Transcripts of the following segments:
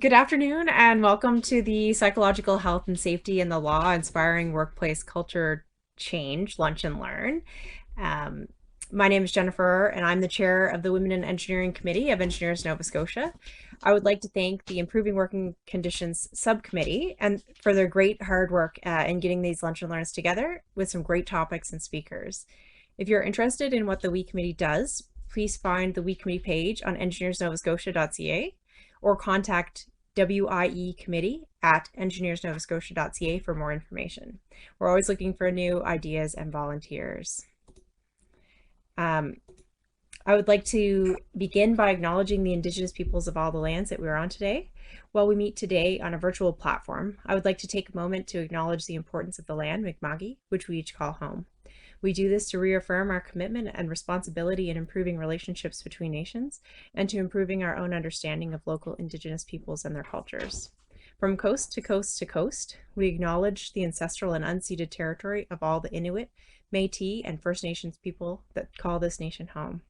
Good afternoon, and welcome to the Psychological Health and Safety in the Law Inspiring Workplace Culture Change Lunch and Learn. Um, my name is Jennifer, and I'm the chair of the Women in Engineering Committee of Engineers Nova Scotia. I would like to thank the Improving Working Conditions Subcommittee and for their great hard work in getting these lunch and learns together with some great topics and speakers. If you're interested in what the WE Committee does, please find the WE Committee page on engineersnovascotia.ca or contact WIE committee at engineersnovascotia.ca for more information. We're always looking for new ideas and volunteers. I would like to begin by acknowledging the Indigenous peoples of all the lands that we're on today. While we meet today on a virtual platform, I would like to take a moment to acknowledge the importance of the land, Mi'kma'ki, which we each call home. We do this to reaffirm our commitment and responsibility in improving relationships between nations and to improving our own understanding of local Indigenous peoples and their cultures. From coast to coast to coast, we acknowledge the ancestral and unceded territory of all the Inuit, Métis, and First Nations people that call this nation home.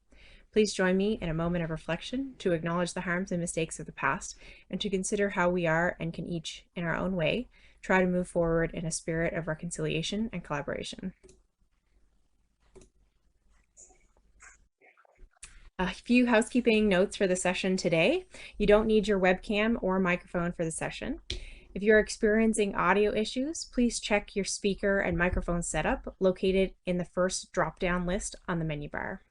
Please join me in a moment of reflection to acknowledge the harms and mistakes of the past and to consider how we are and can each, in our own way, try to move forward in a spirit of reconciliation and collaboration. A few housekeeping notes for the session today. You don't need your webcam or microphone for the session. If you're experiencing audio issues, please check your speaker and microphone setup located in the first drop-down list on the menu bar.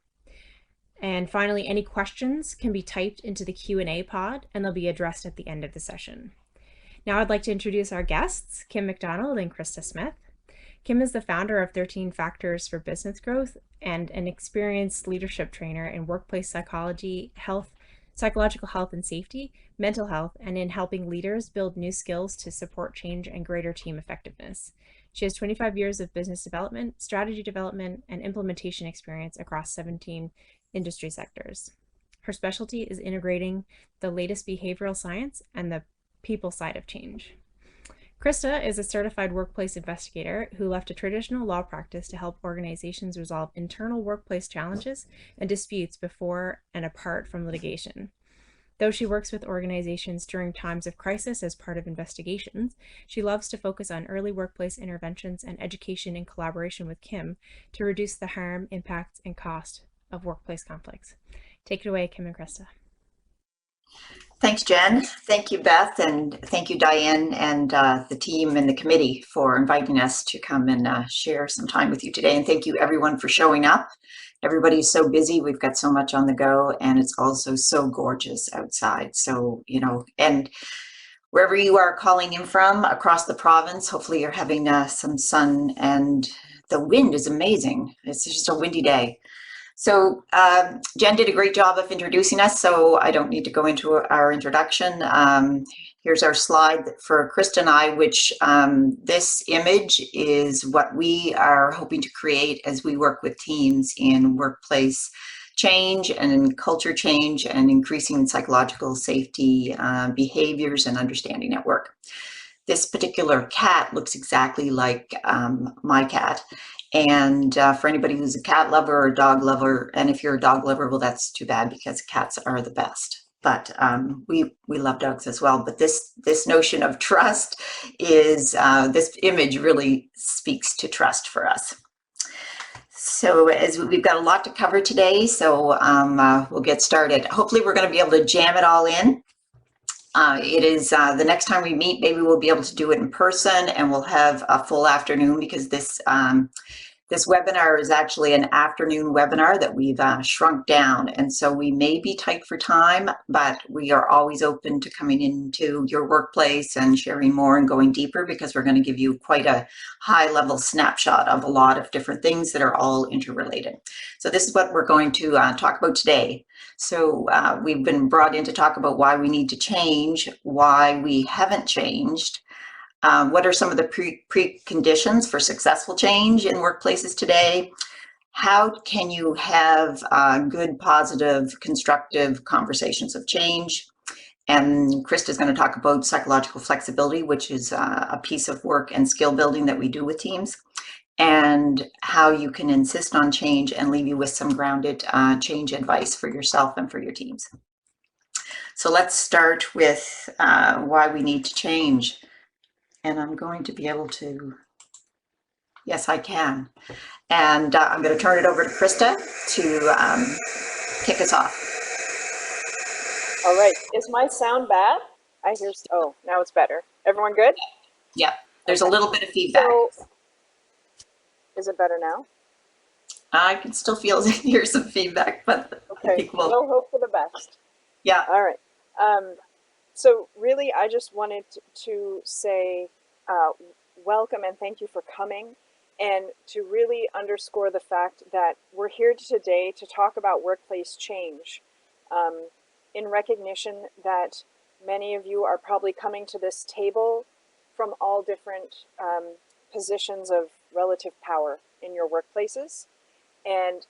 And finally, any questions can be typed into the Q&A pod and they'll be addressed at the end of the session. Now I'd like to introduce our guests, Kim McDonald and Krista Smith. Kim is the founder of 13 Factors for Business Growth and an experienced leadership trainer in workplace psychology, psychological health and safety, mental health, and in helping leaders build new skills to support change and greater team effectiveness. She has 25 years of business development, strategy development, and implementation experience across 17 industry sectors. Her specialty is integrating the latest behavioral science and the people side of change. Krista is a certified workplace investigator who left a traditional law practice to help organizations resolve internal workplace challenges and disputes before and apart from litigation. Though she works with organizations during times of crisis as part of investigations, she loves to focus on early workplace interventions and education in collaboration with Kim to reduce the harm, impacts, and cost of workplace conflicts. Take it away, Kim and Krista. Thanks, Jen. Thank you, Beth, and thank you, Diane, and the team and the committee for inviting us to come and share some time with you today. And thank you, everyone, for showing up. Everybody's so busy. We've got so much on the go, and it's also so gorgeous outside. So, and wherever you are calling in from across the province, hopefully you're having some sun, and the wind is amazing. It's just a windy day. So Jen did a great job of introducing us, so I don't need to go into our introduction. Here's our slide for Krista and I, which this image is what we are hoping to create as we work with teams in workplace change and in culture change and increasing psychological safety behaviors and understanding at work. This particular cat looks exactly like my cat. And for anybody who's a cat lover or a dog lover, and if you're a dog lover, well, that's too bad because cats are the best. But we love dogs as well. But this notion of trust is, this image really speaks to trust for us. So as we've got a lot to cover today, so we'll get started. Hopefully we're going to be able to jam it all in. It is the next time we meet, maybe we'll be able to do it in person and we'll have a full afternoon because this webinar is actually an afternoon webinar that we've shrunk down. And so we may be tight for time, but we are always open to coming into your workplace and sharing more and going deeper because we're going to give you quite a high level snapshot of a lot of different things that are all interrelated. So this is what we're going to talk about today. So we've been brought in to talk about why we need to change, why we haven't changed, what are some of the preconditions for successful change in workplaces today? How can you have good, positive, constructive conversations of change? And Krista's going to talk about psychological flexibility, which is a piece of work and skill building that we do with teams, and how you can insist on change and leave you with some grounded change advice for yourself and for your teams. So let's start with why we need to change. And I'm going to be able to, yes, I can. And I'm going to turn it over to Krista to kick us off. All right. Is my sound bad? I hear, oh, now it's better. Everyone good? Yeah, there's Okay. a little bit of feedback. So, is it better now? I can still hear some feedback, but Okay. I think we'll hope for the best. Yeah. All right. So really, I just wanted to say welcome and thank you for coming, and to really underscore the fact that we're here today to talk about workplace change, in recognition that many of you are probably coming to this table from all different positions of relative power in your workplaces. And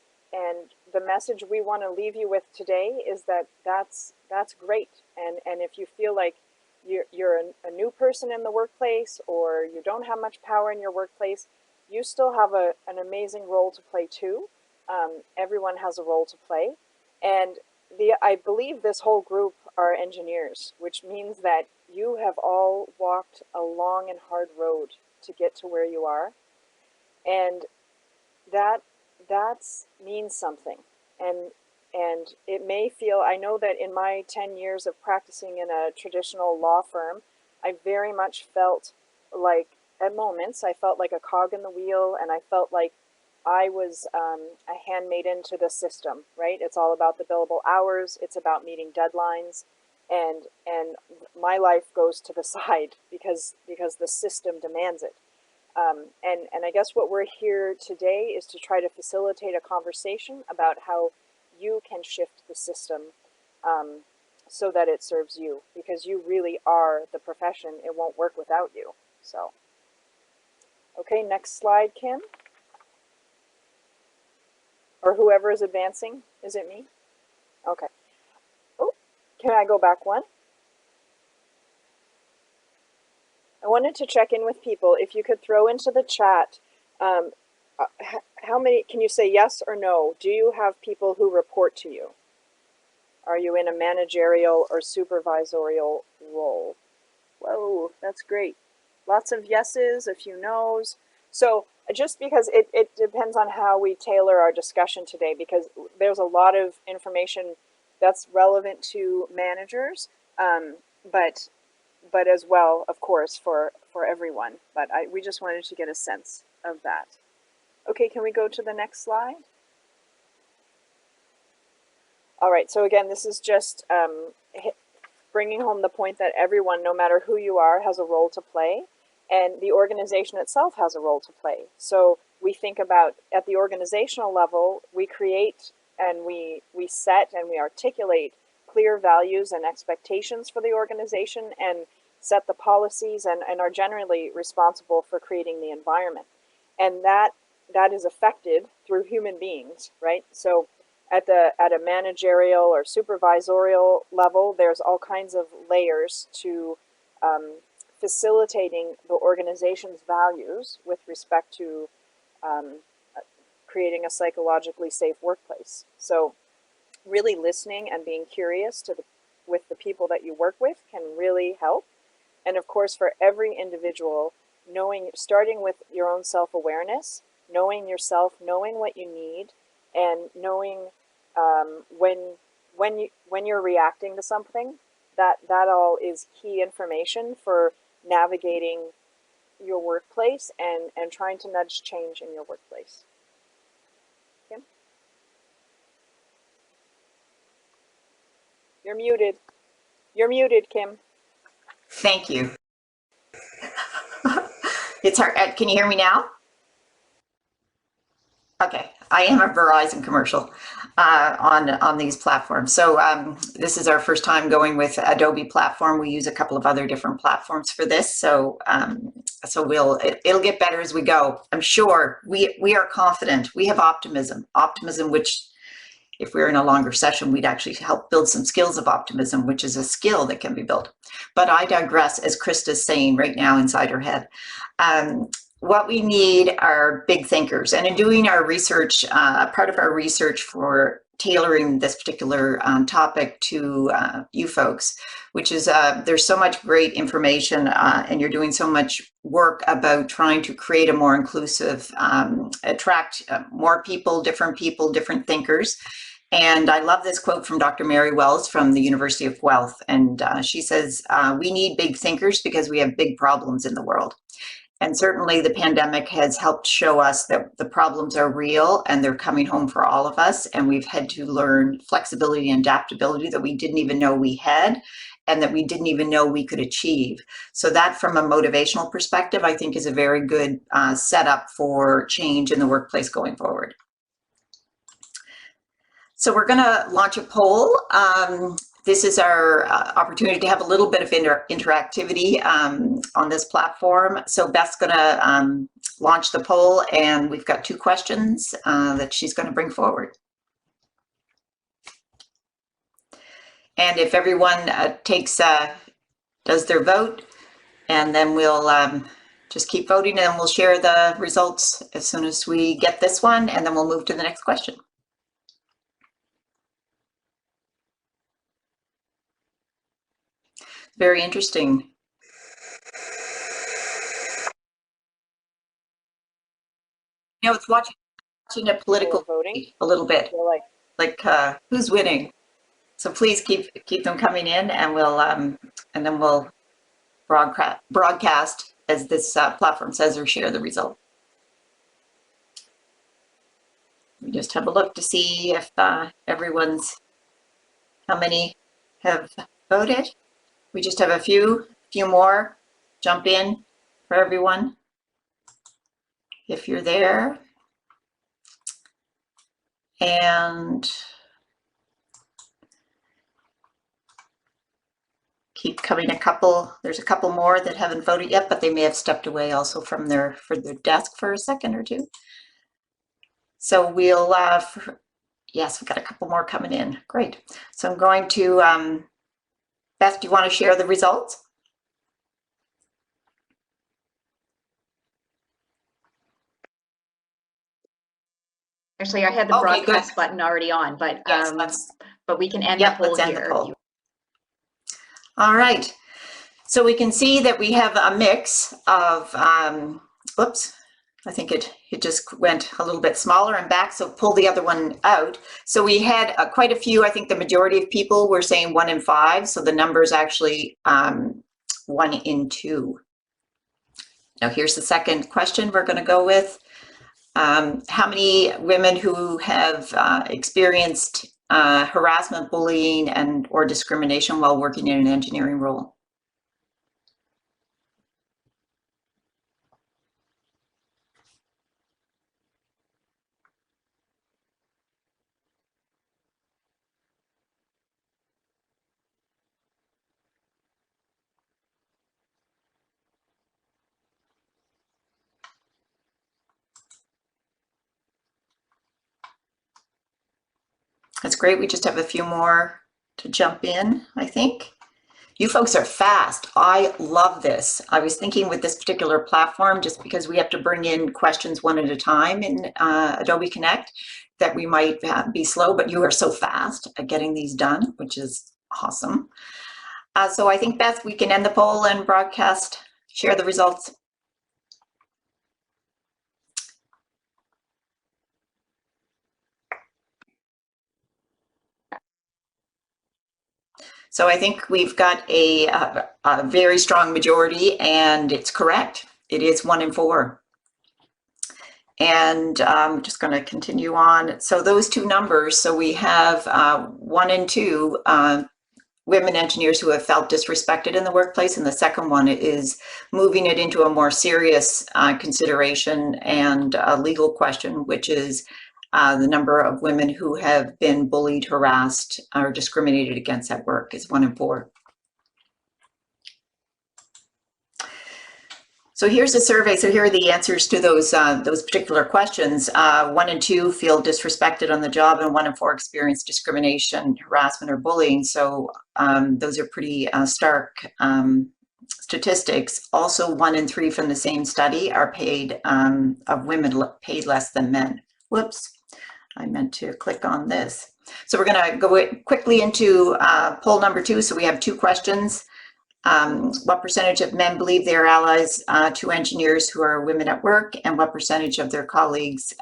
the message we want to leave you with today is that that's great. And if you feel like you're a new person in the workplace, or you don't have much power in your workplace, you still have an amazing role to play too. Everyone has a role to play. And I believe this whole group are engineers, which means that you have all walked a long and hard road to get to where you are. And that means something. And it may feel, I know that in my 10 years of practicing in a traditional law firm, I very much felt like, at moments, I felt like a cog in the wheel, and I felt like I was a handmaiden to the system, right? It's all about the billable hours, it's about meeting deadlines, and my life goes to the side because the system demands it. And I guess what we're here today is to try to facilitate a conversation about how you can shift the system so that it serves you, because you really are the profession. It won't work without you. So, okay, next slide, Kim. Or whoever is advancing. Is it me? Okay. Oh, can I go back one? I wanted to check in with people. If you could throw into the chat, how many, can you say yes or no? Do you have people who report to you? Are you in a managerial or supervisorial role? Whoa, that's great. Lots of yeses, a few nos. So just because it depends on how we tailor our discussion today, because there's a lot of information that's relevant to managers, but as well, of course, for everyone. But we just wanted to get a sense of that. Okay, can we go to the next slide? All right, so again, this is just bringing home the point that everyone, no matter who you are, has a role to play, and the organization itself has a role to play. So we think about, at the organizational level, we create and we set and we articulate clear values and expectations for the organization, and set the policies, and are generally responsible for creating the environment. And that is affected through human beings, right? So at a managerial or supervisorial level, there's all kinds of layers to facilitating the organization's values with respect to creating a psychologically safe workplace. So really listening and being curious with the people that you work with can really help. And of course, for every individual, starting with your own self-awareness, knowing yourself, knowing what you need, and knowing when you're reacting to something, that all is key information for navigating your workplace and trying to nudge change in your workplace. Kim? You're muted. You're muted, Kim. Thank you. It's hard. Can you hear me now? Okay, I am a Verizon commercial on these platforms. So this is our first time going with Adobe platform. We use a couple of other different platforms for this. So it'll get better as we go. I'm sure we are confident. We have optimism, which if we were in a longer session, we'd actually help build some skills of optimism, which is a skill that can be built. But I digress, as Krista's saying right now inside her head. What we need are big thinkers. And in doing our research, part of our research tailoring this particular topic to you folks, which is there's so much great information and you're doing so much work about trying to create a more inclusive, attract more people, different thinkers. And I love this quote from Dr. Mary Wells from the University of Guelph. And she says, we need big thinkers because we have big problems in the world. And certainly the pandemic has helped show us that the problems are real and they're coming home for all of us. And we've had to learn flexibility and adaptability that we didn't even know we had and that we didn't even know we could achieve. So that from a motivational perspective, I think is a very good setup for change in the workplace going forward. So we're gonna launch a poll. This is our opportunity to have a little bit of interactivity on this platform. So Beth's gonna launch the poll and we've got 2 questions that she's gonna bring forward. And if everyone does their vote, and then we'll just keep voting and we'll share the results as soon as we get this one, and then we'll move to the next question. Very interesting. You know, it's watching a political voting a little bit, like who's winning. So please keep them coming in, and we'll and then we'll broadcast as this platform says, or share the result. We just have a look to see if how many have voted. We just have a few more. Jump in for everyone if you're there. And keep coming. There's a couple more that haven't voted yet, but they may have stepped away also from their desk for a second or two. So we'll yes, we've got a couple more coming in. Great. So I'm going to Beth, do you want to share the results? Actually, I had the broadcast button already on, but yes, but we can end the poll here. All right. So we can see that we have a mix of, oops, I think it just went a little bit smaller and back, so pull the other one out. So we had quite a few, I think the majority of people were saying 1 in 5, so the number is actually 1 in 2. Now here's the second question we're going to go with. How many women who have experienced harassment, bullying, and or discrimination while working in an engineering role? That's great. We just have a few more to jump in, I think. You folks are fast. I love this. I was thinking with this particular platform, just because we have to bring in questions one at a time in Adobe Connect, that we might be slow, but you are so fast at getting these done, which is awesome. So I think, Beth, we can end the poll and broadcast, share the results. So I think we've got a very strong majority, and it's correct. It is 1 in 4. And I'm just going to continue on. So those 2 numbers, so we have 1 and 2 women engineers who have felt disrespected in the workplace, and the second one is moving it into a more serious consideration and a legal question, which is the number of women who have been bullied, harassed, or discriminated against at work is 1 in 4. So here's a survey. So here are the answers to those particular questions. 1 and 2 feel disrespected on the job, and 1 in 4 experience discrimination, harassment, or bullying. So those are pretty stark statistics. Also, 1 in 3 from the same study are paid of women paid less than men. Whoops. I meant to click on this. So we're going to go quickly into poll number 2. So we have 2 questions. What percentage of men believe they are allies to engineers who are women at work, and what percentage of their colleagues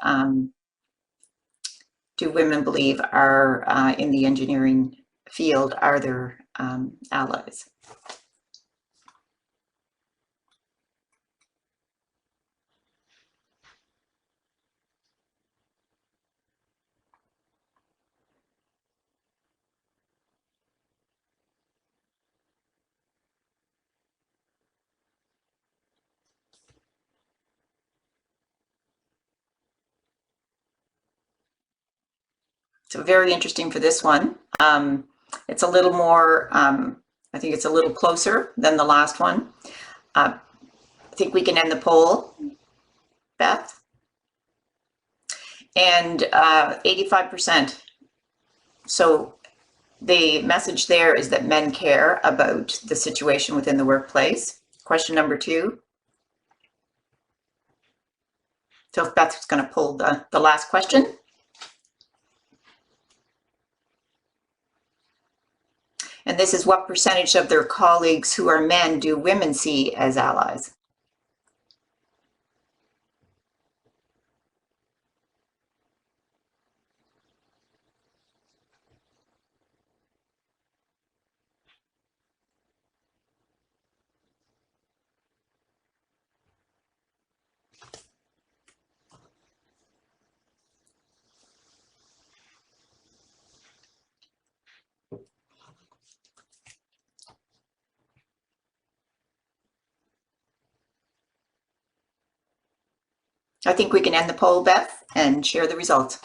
do women believe are in the engineering field are their allies? So very interesting for this one. It's a little more, I think it's a little closer than the last one. I think we can end the poll, Beth. And 85%. So the message there is that men care about the situation within the workplace. Question number 2. So if Beth's going to pull the last question. And this is what percentage of their colleagues who are men do women see as allies? I think we can end the poll, Beth, and share the results.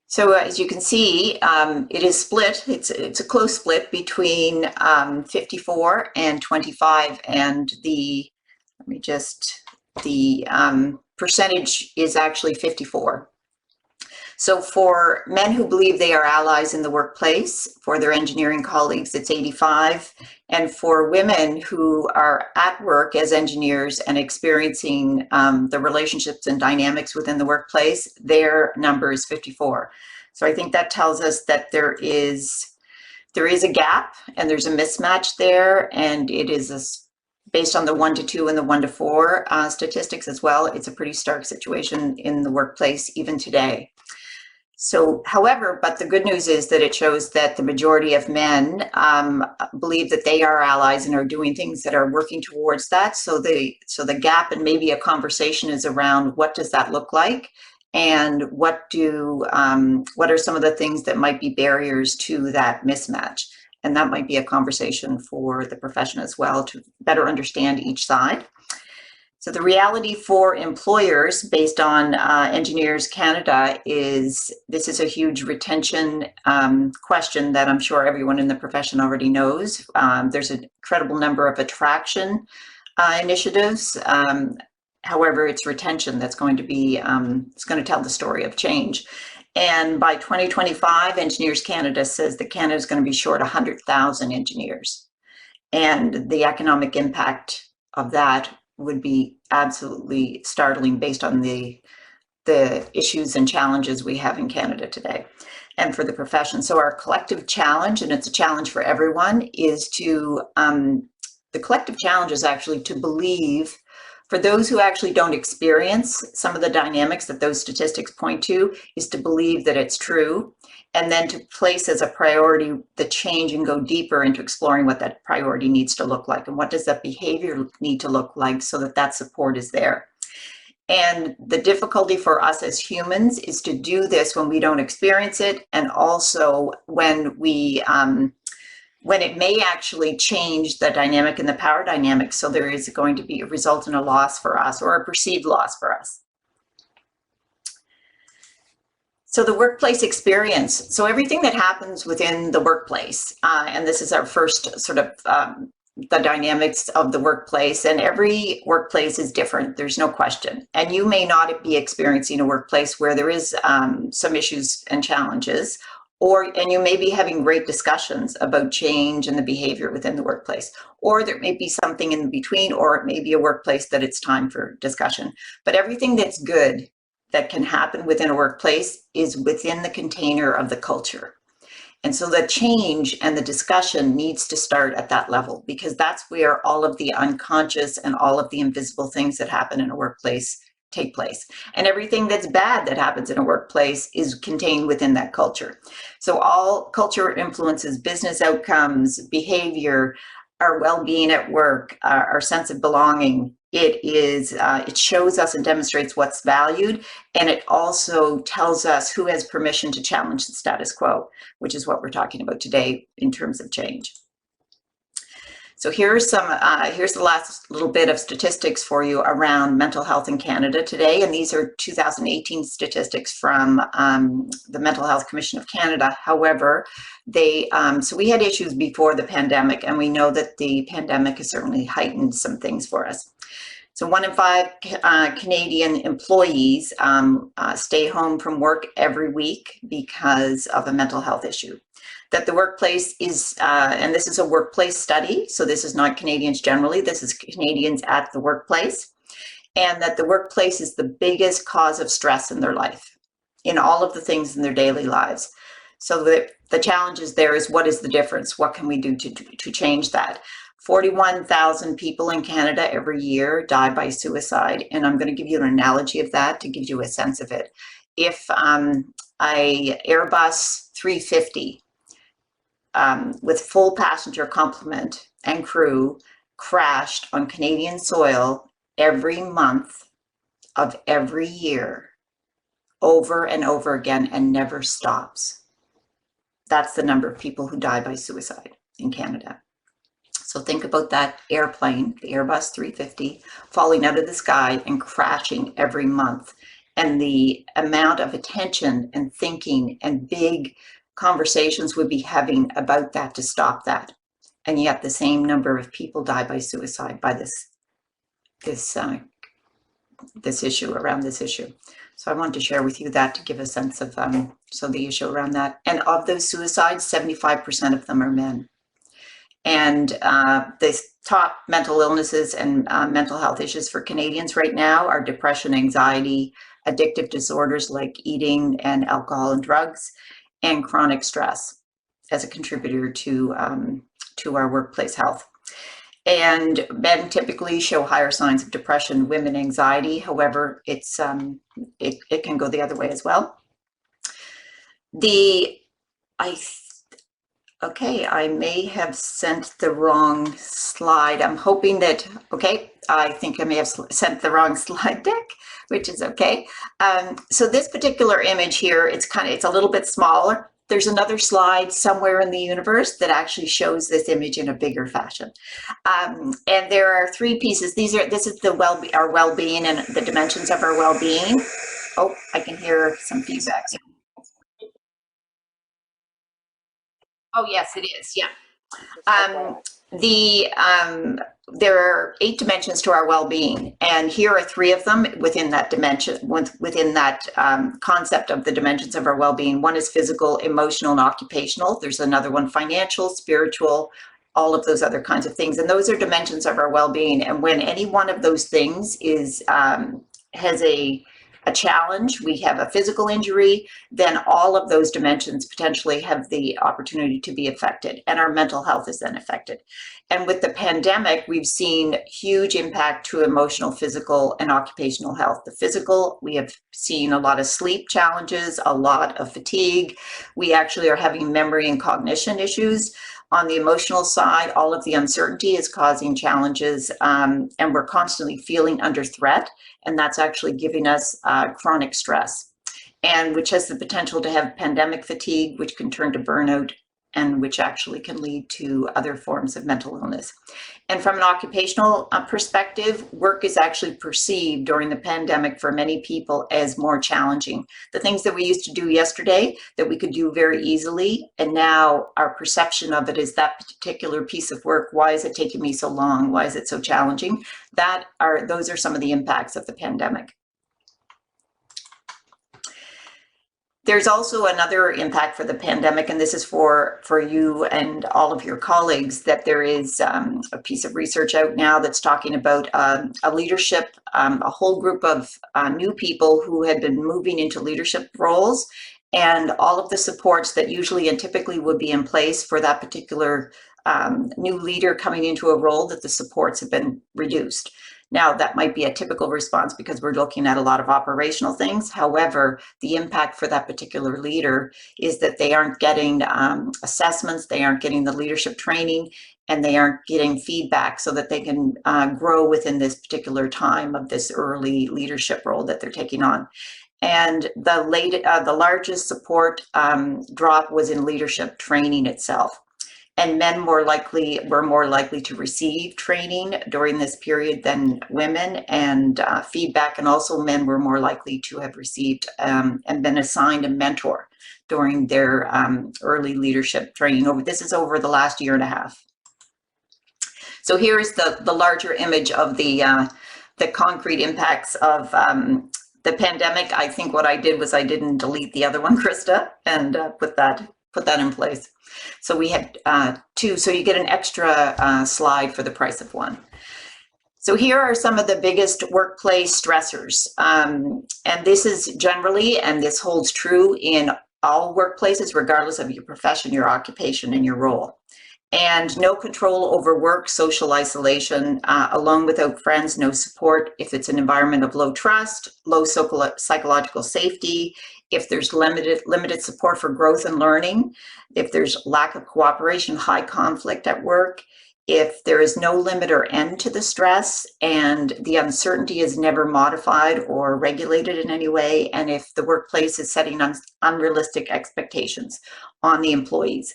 So as you can see, it is split. It's a close split between 54 and 25, and the percentage is actually 54. So for men who believe they are allies in the workplace, for their engineering colleagues, it's 85. And for women who are at work as engineers and experiencing the relationships and dynamics within the workplace, their number is 54. So I think that tells us that there is a gap and there's a mismatch there, and it is based on the 1 to 2 and the 1 to 4 statistics as well. It's a pretty stark situation in the workplace even today. So, however, but the good news is that it shows that the majority of men believe that they are allies and are doing things that are working towards that. So the gap and maybe a conversation is around what does that look like, and what are some of the things that might be barriers to that mismatch. And that might be a conversation for the profession as well to better understand each side. So the reality for employers based on Engineers Canada is this is a huge retention question that I'm sure everyone in the profession already knows. There's an incredible number of attraction initiatives. However, it's retention that's going to be, it's going to tell the story of change. And by 2025, Engineers Canada says that Canada is going to be short 100,000 engineers. And the economic impact of that would be absolutely startling based on the issues and challenges we have in Canada today and for the profession. So our collective challenge, and it's a challenge for everyone, is to, the collective challenge is actually to believe, for those who actually don't experience some of the dynamics that those statistics point to, is to believe that it's true, and then to place as a priority the change and go deeper into exploring what that priority needs to look like and what does that behavior need to look like so that that support is there. And the difficulty for us as humans is to do this when we don't experience it, and also when when it may actually change the dynamic and the power dynamic. So there is going to be a result in a loss for us, or a perceived loss for us. So the workplace experience. So everything that happens within the workplace, and this is our first sort of the dynamics of the workplace, and every workplace is different, there's no question. And you may not be experiencing a workplace where there is some issues and challenges, and you may be having great discussions about change and the behavior within the workplace, or there may be something in between, or it may be a workplace that it's time for discussion. But everything that's good, that can happen within a workplace is within the container of the culture. And so the change and the discussion needs to start at that level, because that's where all of the unconscious and all of the invisible things that happen in a workplace take place. And everything that's bad that happens in a workplace is contained within that culture. So all culture influences business outcomes, behavior, our well-being at work, our sense of belonging. It shows us and demonstrates what's valued, and it also tells us who has permission to challenge the status quo, which is what we're talking about today in terms of change. So here's the last little bit of statistics for you around mental health in Canada today, and these are 2018 statistics from the Mental Health Commission of Canada. However, so we had issues before the pandemic, and we know that the pandemic has certainly heightened some things for us. So 1 in 5 Canadian employees stay home from work every week because of a mental health issue. That the workplace is, and this is a workplace study, so this is not Canadians generally, this is Canadians at the workplace, and that the workplace is the biggest cause of stress in their life, in all of the things in their daily lives. So the challenge is there is, what is the difference? What can we do to change that? 41,000 people in Canada every year die by suicide, and I'm going to give you an analogy of that to give you a sense of it. If a Airbus 350 with full passenger complement and crew crashed on Canadian soil every month of every year, over and over again, and never stops, that's the number of people who die by suicide in Canada. So think about that airplane, the Airbus 350, falling out of the sky and crashing every month, and the amount of attention and thinking and big conversations we'd be having about that to stop that. And yet the same number of people die by suicide by this issue, around this issue. So I wanted to share with you that to give a sense of so the issue around that. And of those suicides, 75% of them are men. And the top mental illnesses and mental health issues for Canadians right now are depression, anxiety, addictive disorders like eating and alcohol and drugs, and chronic stress as a contributor to our workplace health. And men typically show higher signs of depression, women anxiety. However, it can go the other way as well. Okay, I may have sent the wrong slide. I'm hoping that, okay, I think I may have sent the wrong slide deck, which is okay. So this particular image here, it's a little bit smaller. There's another slide somewhere in the universe that actually shows this image in a bigger fashion. And there are 3 pieces. This is our well-being and the dimensions of our well-being. Oh, I can hear some feedback. Oh, yes, it is. Yeah. There are 8 dimensions to our well-being, and here are 3 of them within that dimension, within that concept of the dimensions of our well-being. One is physical, emotional, and occupational. There's another one, financial, spiritual, all of those other kinds of things. And those are dimensions of our well-being. And when any one of those things has a challenge, we have a physical injury, then all of those dimensions potentially have the opportunity to be affected, and our mental health is then affected. And with the pandemic, we've seen huge impact to emotional, physical, and occupational health. The physical, we have seen a lot of sleep challenges, a lot of fatigue. We actually are having memory and cognition issues. On the emotional side, all of the uncertainty is causing challenges, and we're constantly feeling under threat, and that's actually giving us chronic stress, and which has the potential to have pandemic fatigue, which can turn to burnout, and which actually can lead to other forms of mental illness. And from an occupational perspective, work is actually perceived during the pandemic for many people as more challenging. The things that we used to do yesterday that we could do very easily, and now our perception of it is that particular piece of work, why is it taking me so long? Why is it so challenging? Those are some of the impacts of the pandemic. There's also another impact for the pandemic, and this is for you and all of your colleagues, that there is a piece of research out now that's talking about a leadership, a whole group of new people who had been moving into leadership roles, and all of the supports that usually and typically would be in place for that particular new leader coming into a role, that the supports have been reduced. Now, that might be a typical response because we're looking at a lot of operational things. However, the impact for that particular leader is that they aren't getting assessments, they aren't getting the leadership training, and they aren't getting feedback so that they can grow within this particular time of this early leadership role that they're taking on. And the largest support drop was in leadership training itself. And men were more likely to receive training during this period than women, and feedback, and also men were more likely to have received and been assigned a mentor during their early leadership training. This is over the last year and a half. So here is the larger image of the concrete impacts of the pandemic. I think what I did was I didn't delete the other one, Krista, and put that in place. So we had two, so you get an extra slide for the price of one. So here are some of the biggest workplace stressors. And this is generally, and this holds true in all workplaces, regardless of your profession, your occupation, and your role. And no control over work, social isolation, alone without friends, no support. If it's an environment of low trust, low psychological safety, if there's limited support for growth and learning, if there's lack of cooperation, high conflict at work, if there is no limit or end to the stress, and the uncertainty is never modified or regulated in any way, and if the workplace is setting unrealistic expectations on the employees,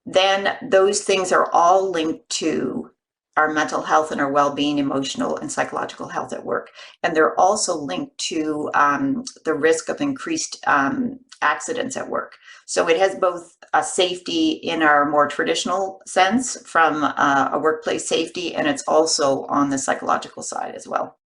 then those things are all linked to our mental health and our well-being, emotional and psychological health at work. And they're also linked to the risk of increased accidents at work. So it has both a safety in our more traditional sense from a workplace safety, and it's also on the psychological side as well.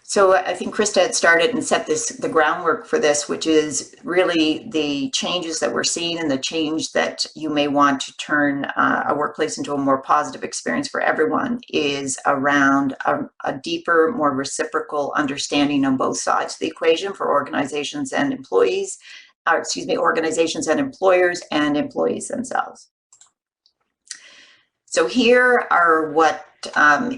So I think Krista had started and set the groundwork for this, which is really the changes that we're seeing and the change that you may want to turn a workplace into a more positive experience for everyone is around a deeper, more reciprocal understanding on both sides of the equation for organizations and employees, organizations and employers and employees themselves. So here are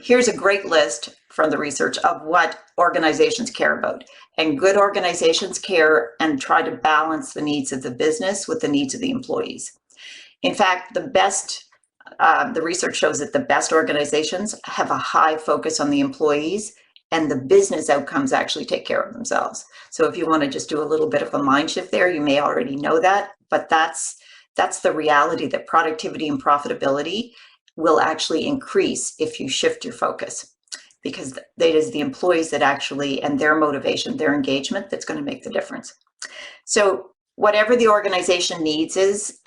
here's a great list from the research of what organizations care about. And good organizations care and try to balance the needs of the business with the needs of the employees. In fact, the research shows that the best organizations have a high focus on the employees, and the business outcomes actually take care of themselves. So if you want to just do a little bit of a mind shift there, you may already know that, but that's the reality, that productivity and profitability will actually increase if you shift your focus, because it is the employees that actually, and their motivation, their engagement, that's going to make the difference. So whatever the organization needs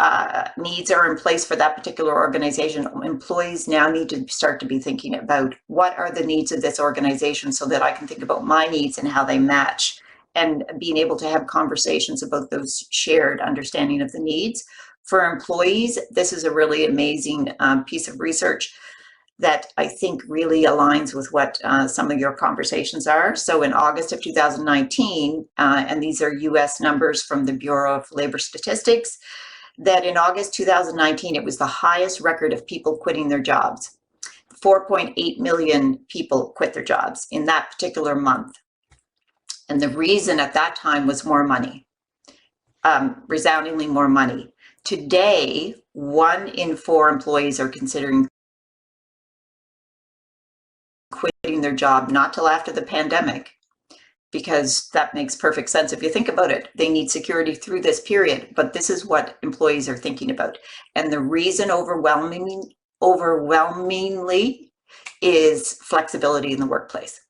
are in place for that particular organization, employees now need to start to be thinking about what are the needs of this organization so that I can think about my needs and how they match, and being able to have conversations about those shared understanding of the needs. For employees, this is a really amazing piece of research that I think really aligns with what some of your conversations are. So in August of 2019, and these are US numbers from the Bureau of Labor Statistics, that in August 2019, it was the highest record of people quitting their jobs. 4.8 million people quit their jobs in that particular month. And the reason at that time was more money, resoundingly more money. Today, 1 in 4 employees are considering quitting their job, not till after the pandemic, because that makes perfect sense. If you think about it, they need security through this period, but this is what employees are thinking about. And the reason overwhelmingly is flexibility in the workplace.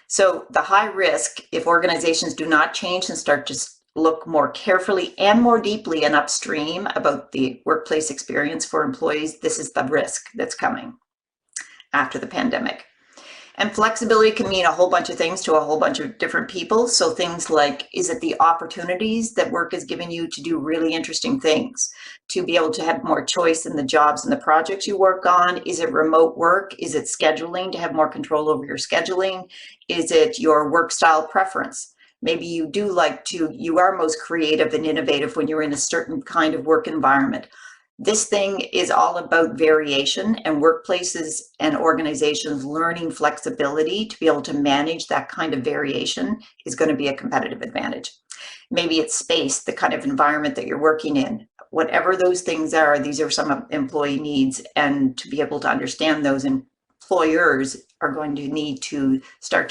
So the high risk, if organizations do not change and start to look more carefully and more deeply and upstream about the workplace experience for employees, this is the risk that's coming after the pandemic. And flexibility can mean a whole bunch of things to a whole bunch of different people. So things like, is it the opportunities that work is giving you to do really interesting things, to be able to have more choice in the jobs and the projects you work on? Is it remote work? Is it scheduling, to have more control over your scheduling? Is it your work style preference? Maybe you do like to, you are most creative and innovative when you're in a certain kind of work environment. This thing is all about variation, and workplaces and organizations learning flexibility to be able to manage that kind of variation is going to be a competitive advantage. Maybe it's space, the kind of environment that you're working in. Whatever those things are, these are some employee needs, and to be able to understand those, employers are going to need to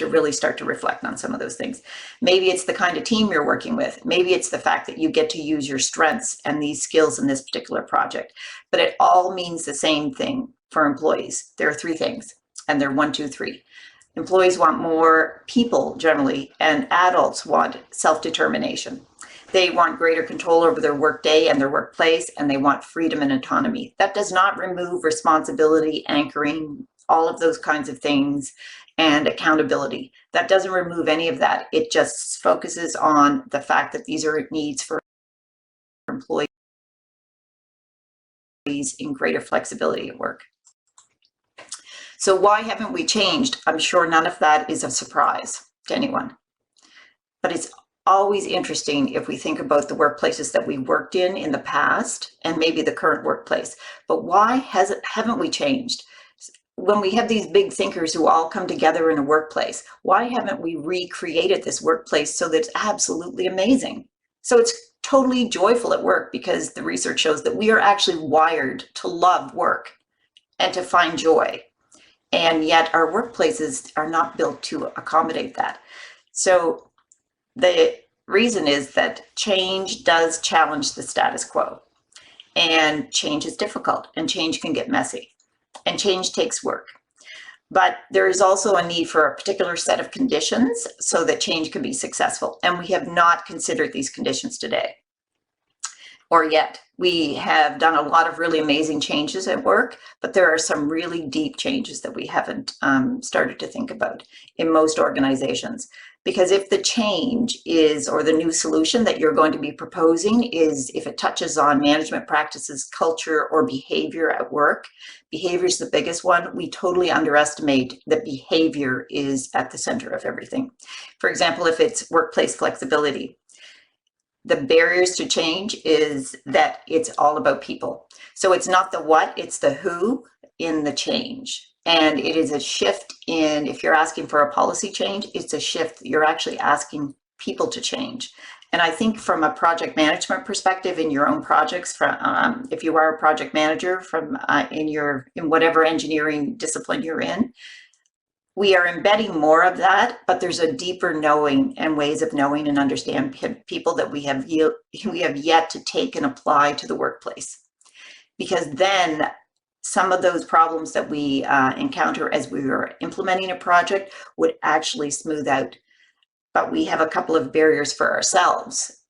really start to reflect on some of those things. Maybe it's the kind of team you're working with. Maybe it's the fact that you get to use your strengths and these skills in this particular project. But it all means the same thing for employees. There are three things, and they're 1, 2, 3. Employees want more people generally, and adults want self-determination. They want greater control over their workday and their workplace, and they want freedom and autonomy. That does not remove responsibility, anchoring, all of those kinds of things, and accountability. That doesn't remove any of that. It just focuses on the fact that these are needs for employees in greater flexibility at work. So why haven't we changed? I'm sure none of that is a surprise to anyone. But it's always interesting if we think about the workplaces that we worked in the past and maybe the current workplace. But why haven't we changed? When we have these big thinkers who all come together in a workplace, why haven't we recreated this workplace so that it's absolutely amazing? So it's totally joyful at work, because the research shows that we are actually wired to love work and to find joy. And yet our workplaces are not built to accommodate that. So the reason is that change does challenge the status quo, and change is difficult, and change can get messy. And change takes work. But there is also a need for a particular set of conditions so that change can be successful. And we have not considered these conditions today, or yet. We have done a lot of really amazing changes at work, but there are some really deep changes that we haven't started to think about in most organizations. Because if the change is, or the new solution that you're going to be proposing is, if it touches on management practices, culture, or behavior at work, behavior is the biggest one. We totally underestimate that behavior is at the center of everything. For example, if it's workplace flexibility, the barriers to change is that it's all about people. So it's not the what, it's the who in the change. And it is a shift in, if you're asking for a policy change, it's a shift. You're actually asking people to change. And I think from a project management perspective in your own projects, if you are a project manager in whatever engineering discipline you're in, we are embedding more of that, but there's a deeper knowing and ways of knowing and understand people that we have yet to take and apply to the workplace. Because then some of those problems that we encounter as we are implementing a project would actually smooth out. But we have a couple of barriers for ourselves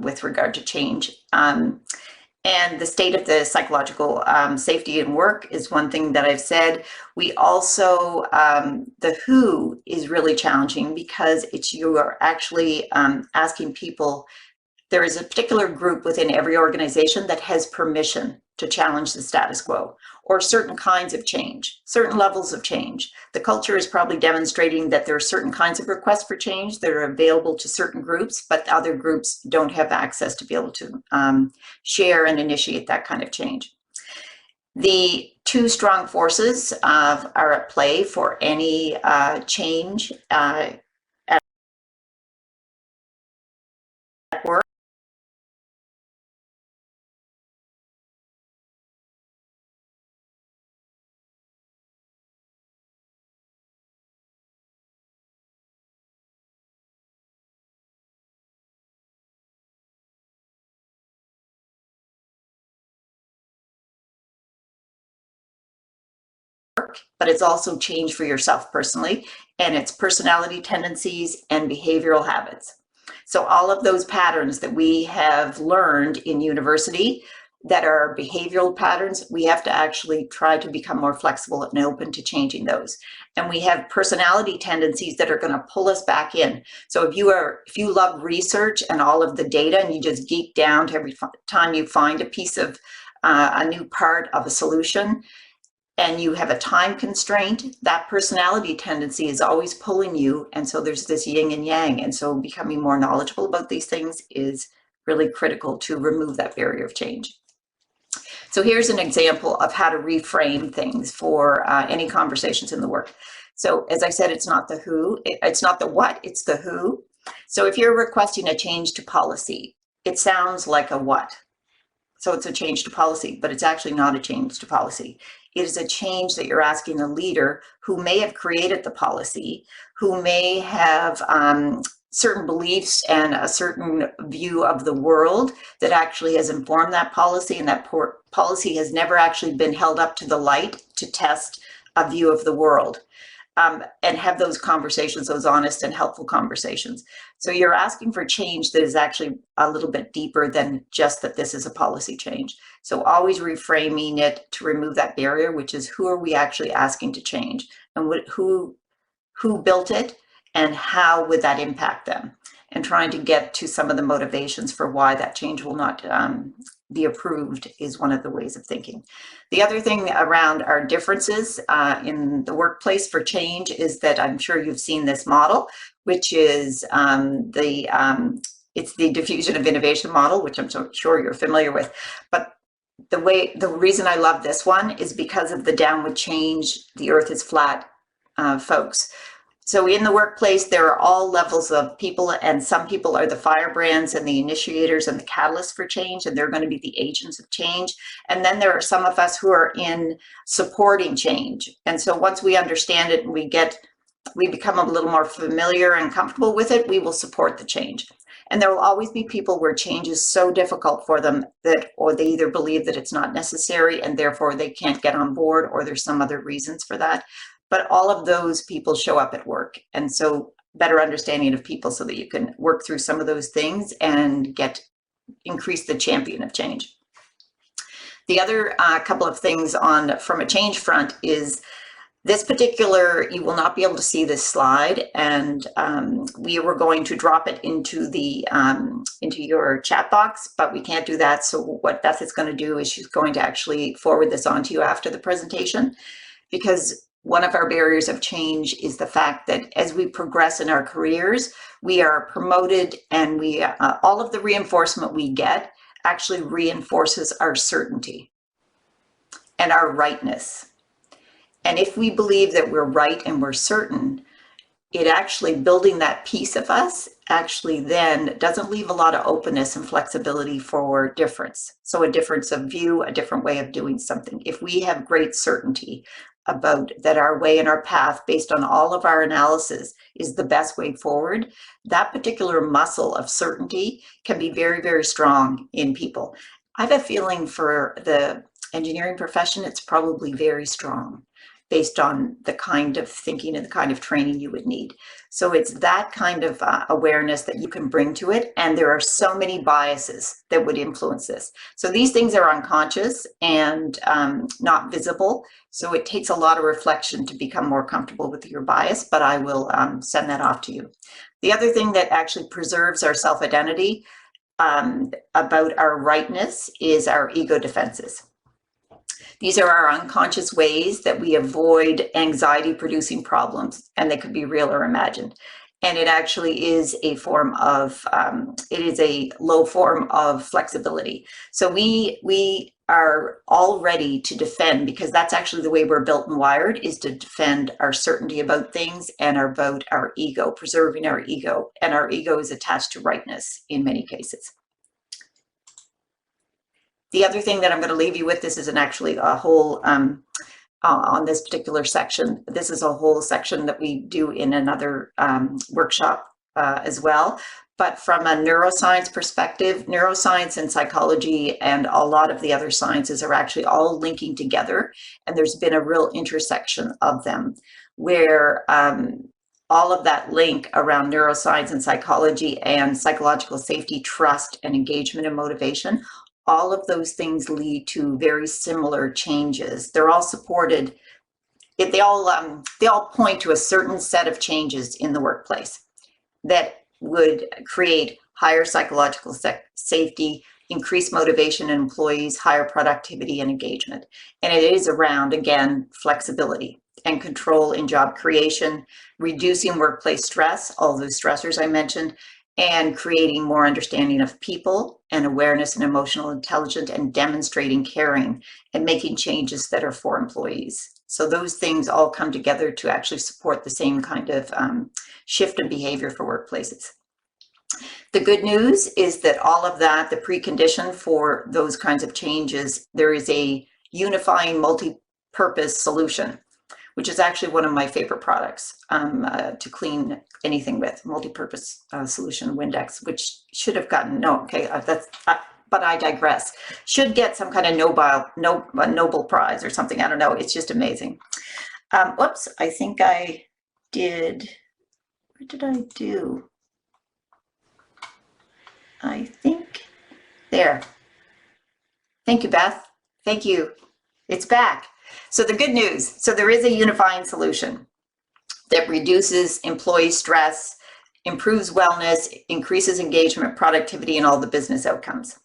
with regard to change. And the state of the psychological safety in work is one thing that I've said. We also, the who is really challenging, because you are actually asking people. There is a particular group within every organization that has permission to challenge the status quo, or certain kinds of change, certain levels of change. The culture is probably demonstrating that there are certain kinds of requests for change that are available to certain groups, but other groups don't have access to be able to share and initiate that kind of change. The two strong forces are at play for any change at work. But it's also change for yourself personally, and it's personality tendencies and behavioral habits. So all of those patterns that we have learned in university, that are behavioral patterns, we have to actually try to become more flexible and open to changing those. And we have personality tendencies that are going to pull us back in. So if you love research and all of the data and you just geek down to every time you find a piece of a new part of a solution, and you have a time constraint, that personality tendency is always pulling you. And so there's this yin and yang. And so becoming more knowledgeable about these things is really critical to remove that barrier of change. So here's an example of how to reframe things for any conversations in the work. So as I said, it's not the who, it's not the what, it's the who. So if you're requesting a change to policy, it sounds like a what. So it's a change to policy, but it's actually not a change to policy. It is a change that you're asking a leader who may have created the policy, who may have certain beliefs and a certain view of the world that actually has informed that policy, and that policy has never actually been held up to the light to test a view of the world. And have those conversations, those honest and helpful conversations. So you're asking for change that is actually a little bit deeper than just that this is a policy change. So always reframing it to remove that barrier, which is who are we actually asking to change, and who built it, and how would that impact them, and trying to get to some of the motivations for why that change will not be approved is one of the ways of thinking. The other thing around our differences in the workplace for change is that I'm sure you've seen this model, which is it's the diffusion of innovation model, which I'm so sure you're familiar with. But the reason I love this one is because of the downward change, the earth is flat folks. So in the workplace, there are all levels of people, and some people are the firebrands and the initiators and the catalysts for change, and they're going to be the agents of change. And then there are some of us who are in supporting change. And so once we understand it and we become a little more familiar and comfortable with it, we will support the change. And there will always be people where change is so difficult for them or they either believe that it's not necessary and therefore they can't get on board, or there's some other reasons for that. But all of those people show up at work. And so better understanding of people so that you can work through some of those things and increase the champion of change. The other couple of things from a change front is this particular, you will not be able to see this slide, and we were going to drop it into your chat box, but we can't do that. So what Beth is going to do is she's going to actually forward this on to you after the presentation, because one of our barriers of change is the fact that as we progress in our careers, we are promoted, and all of the reinforcement we get actually reinforces our certainty and our rightness. And if we believe that we're right and we're certain, it actually, building that piece of us actually then doesn't leave a lot of openness and flexibility for difference. So a difference of view, a different way of doing something. If we have great certainty about that our way and our path based on all of our analysis is the best way forward, that particular muscle of certainty can be very, very strong in people. I have a feeling for the engineering profession, it's probably very strong based on the kind of thinking and the kind of training you would need. So it's that kind of awareness that you can bring to it. And there are so many biases that would influence this. So these things are unconscious and not visible. So it takes a lot of reflection to become more comfortable with your bias, but I will send that off to you. The other thing that actually preserves our self-identity about our rightness is our ego defenses. These are our unconscious ways that we avoid anxiety-producing problems, and they could be real or imagined. And it actually is a form of, it is a low form of flexibility. So we are all ready to defend, because that's actually the way we're built and wired, is to defend our certainty about things and about our ego, preserving our ego. And our ego is attached to rightness in many cases. The other thing that I'm going to leave you with, this isn't actually a whole, on this particular section, this is a whole section that we do in another workshop as well. But from a neuroscience perspective, neuroscience and psychology and a lot of the other sciences are actually all linking together. And there's been a real intersection of them where all of that link around neuroscience and psychology and psychological safety, trust, and engagement and motivation all of those things lead to very similar changes. They're all supported. They all point to a certain set of changes in the workplace that would create higher psychological safety, increase motivation in employees, higher productivity and engagement. And it is around, again, flexibility and control in job creation, reducing workplace stress, all those stressors I mentioned, and creating more understanding of people and awareness and emotional intelligence, and demonstrating caring and making changes that are for employees. So those things all come together to actually support the same kind of shift in behavior for workplaces. The good news is that all of that, the precondition for those kinds of changes, there is a unifying multi-purpose solution, which is actually one of my favorite products to clean anything with, multi-purpose solution, Windex, which should have gotten, but I digress. Should get some kind of Nobel Prize or something, I don't know, it's just amazing. Whoops, I think I did, what did I do? I think, there. Thank you, Beth. Thank you. It's back. So the good news, so there is a unifying solution that reduces employee stress, improves wellness, increases engagement, productivity, and all the business outcomes.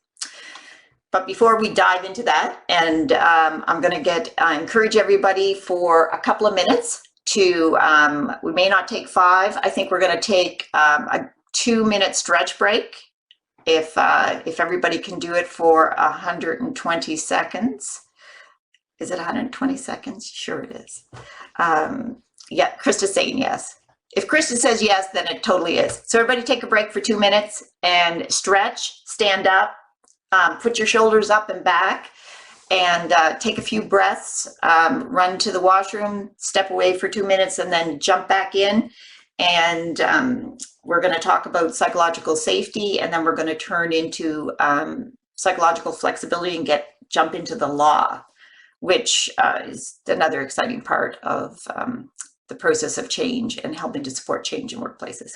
But before we dive into that, and I'm going to encourage everybody for a couple of minutes to, we may not take 5, I think we're going to take a 2-minute stretch break. If everybody can do it for 120 seconds. Is it 120 seconds? Sure it is. Yeah, Krista's saying yes. If Krista says yes, then it totally is. So everybody take a break for 2 minutes and stretch, stand up, put your shoulders up and back, and take a few breaths, run to the washroom, step away for 2 minutes, and then jump back in. And we're going to talk about psychological safety, and then we're going to turn into psychological flexibility and jump into the law, which is another exciting part of the process of change and helping to support change in workplaces.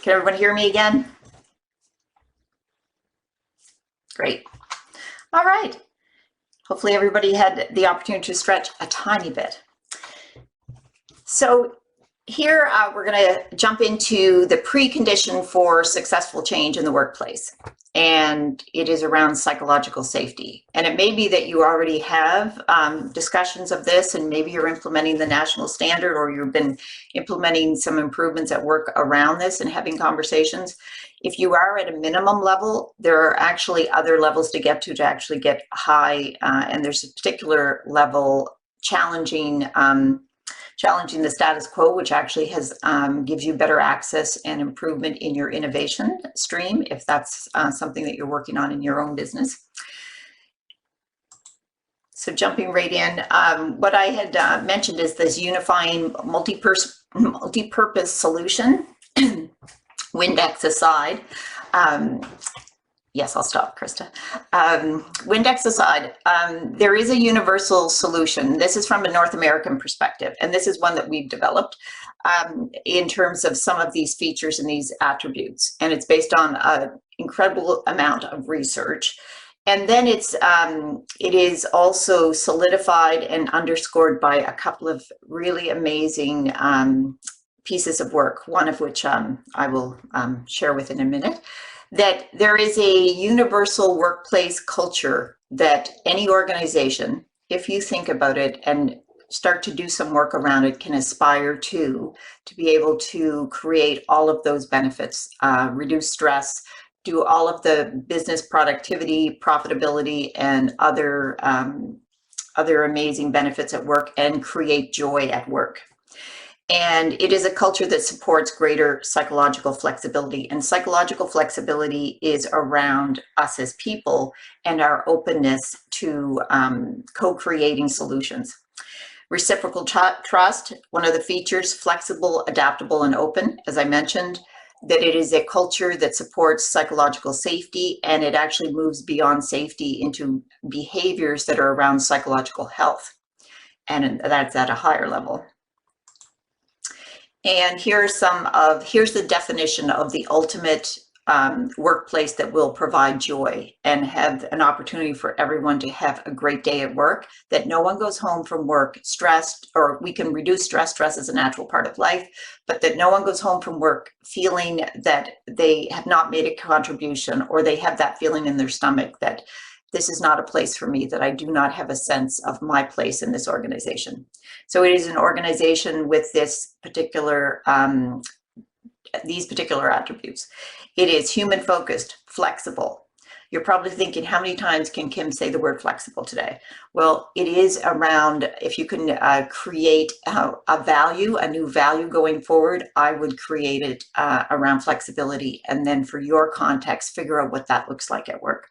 Can everyone hear me again? Great. All right. Hopefully everybody had the opportunity to stretch a tiny bit. So here we're going to jump into the precondition for successful change in the workplace. And it is around psychological safety. And it may be that you already have discussions of this, and maybe you're implementing the national standard, or you've been implementing some improvements at work around this and having conversations. If you are at a minimum level, there are actually other levels to actually get high, and there's a particular level challenging the status quo, which actually has gives you better access and improvement in your innovation stream, if that's something that you're working on in your own business. So jumping right in, what I had mentioned is this unifying multi-purpose solution. Windex aside, yes, I'll stop, Krista. Windex aside, there is a universal solution. This is from a North American perspective, and this is one that we've developed in terms of some of these features and these attributes. And it's based on an incredible amount of research. And then it is also solidified and underscored by a couple of really amazing pieces of work, one of which I will share with in a minute, that there is a universal workplace culture that any organization, if you think about it and start to do some work around it, can aspire to be able to create all of those benefits, reduce stress, do all of the business productivity, profitability, and other amazing benefits at work, and create joy at work. And it is a culture that supports greater psychological flexibility. And psychological flexibility is around us as people and our openness to co-creating solutions. Reciprocal trust, one of the features, flexible, adaptable, and open, as I mentioned, that it is a culture that supports psychological safety, and it actually moves beyond safety into behaviors that are around psychological health. And that's at a higher level. And here's the definition of the ultimate workplace that will provide joy and have an opportunity for everyone to have a great day at work, that no one goes home from work stressed, or we can reduce stress. Stress is a natural part of life, but that no one goes home from work feeling that they have not made a contribution, or they have that feeling in their stomach that this is not a place for me, that I do not have a sense of my place in this organization. So it is an organization with this particular, these particular attributes. It is human focused, flexible. You're probably thinking, how many times can Kim say the word flexible today? Well, it is around, if you can create a value, a new value going forward, I would create it around flexibility. And then for your context, figure out what that looks like at work.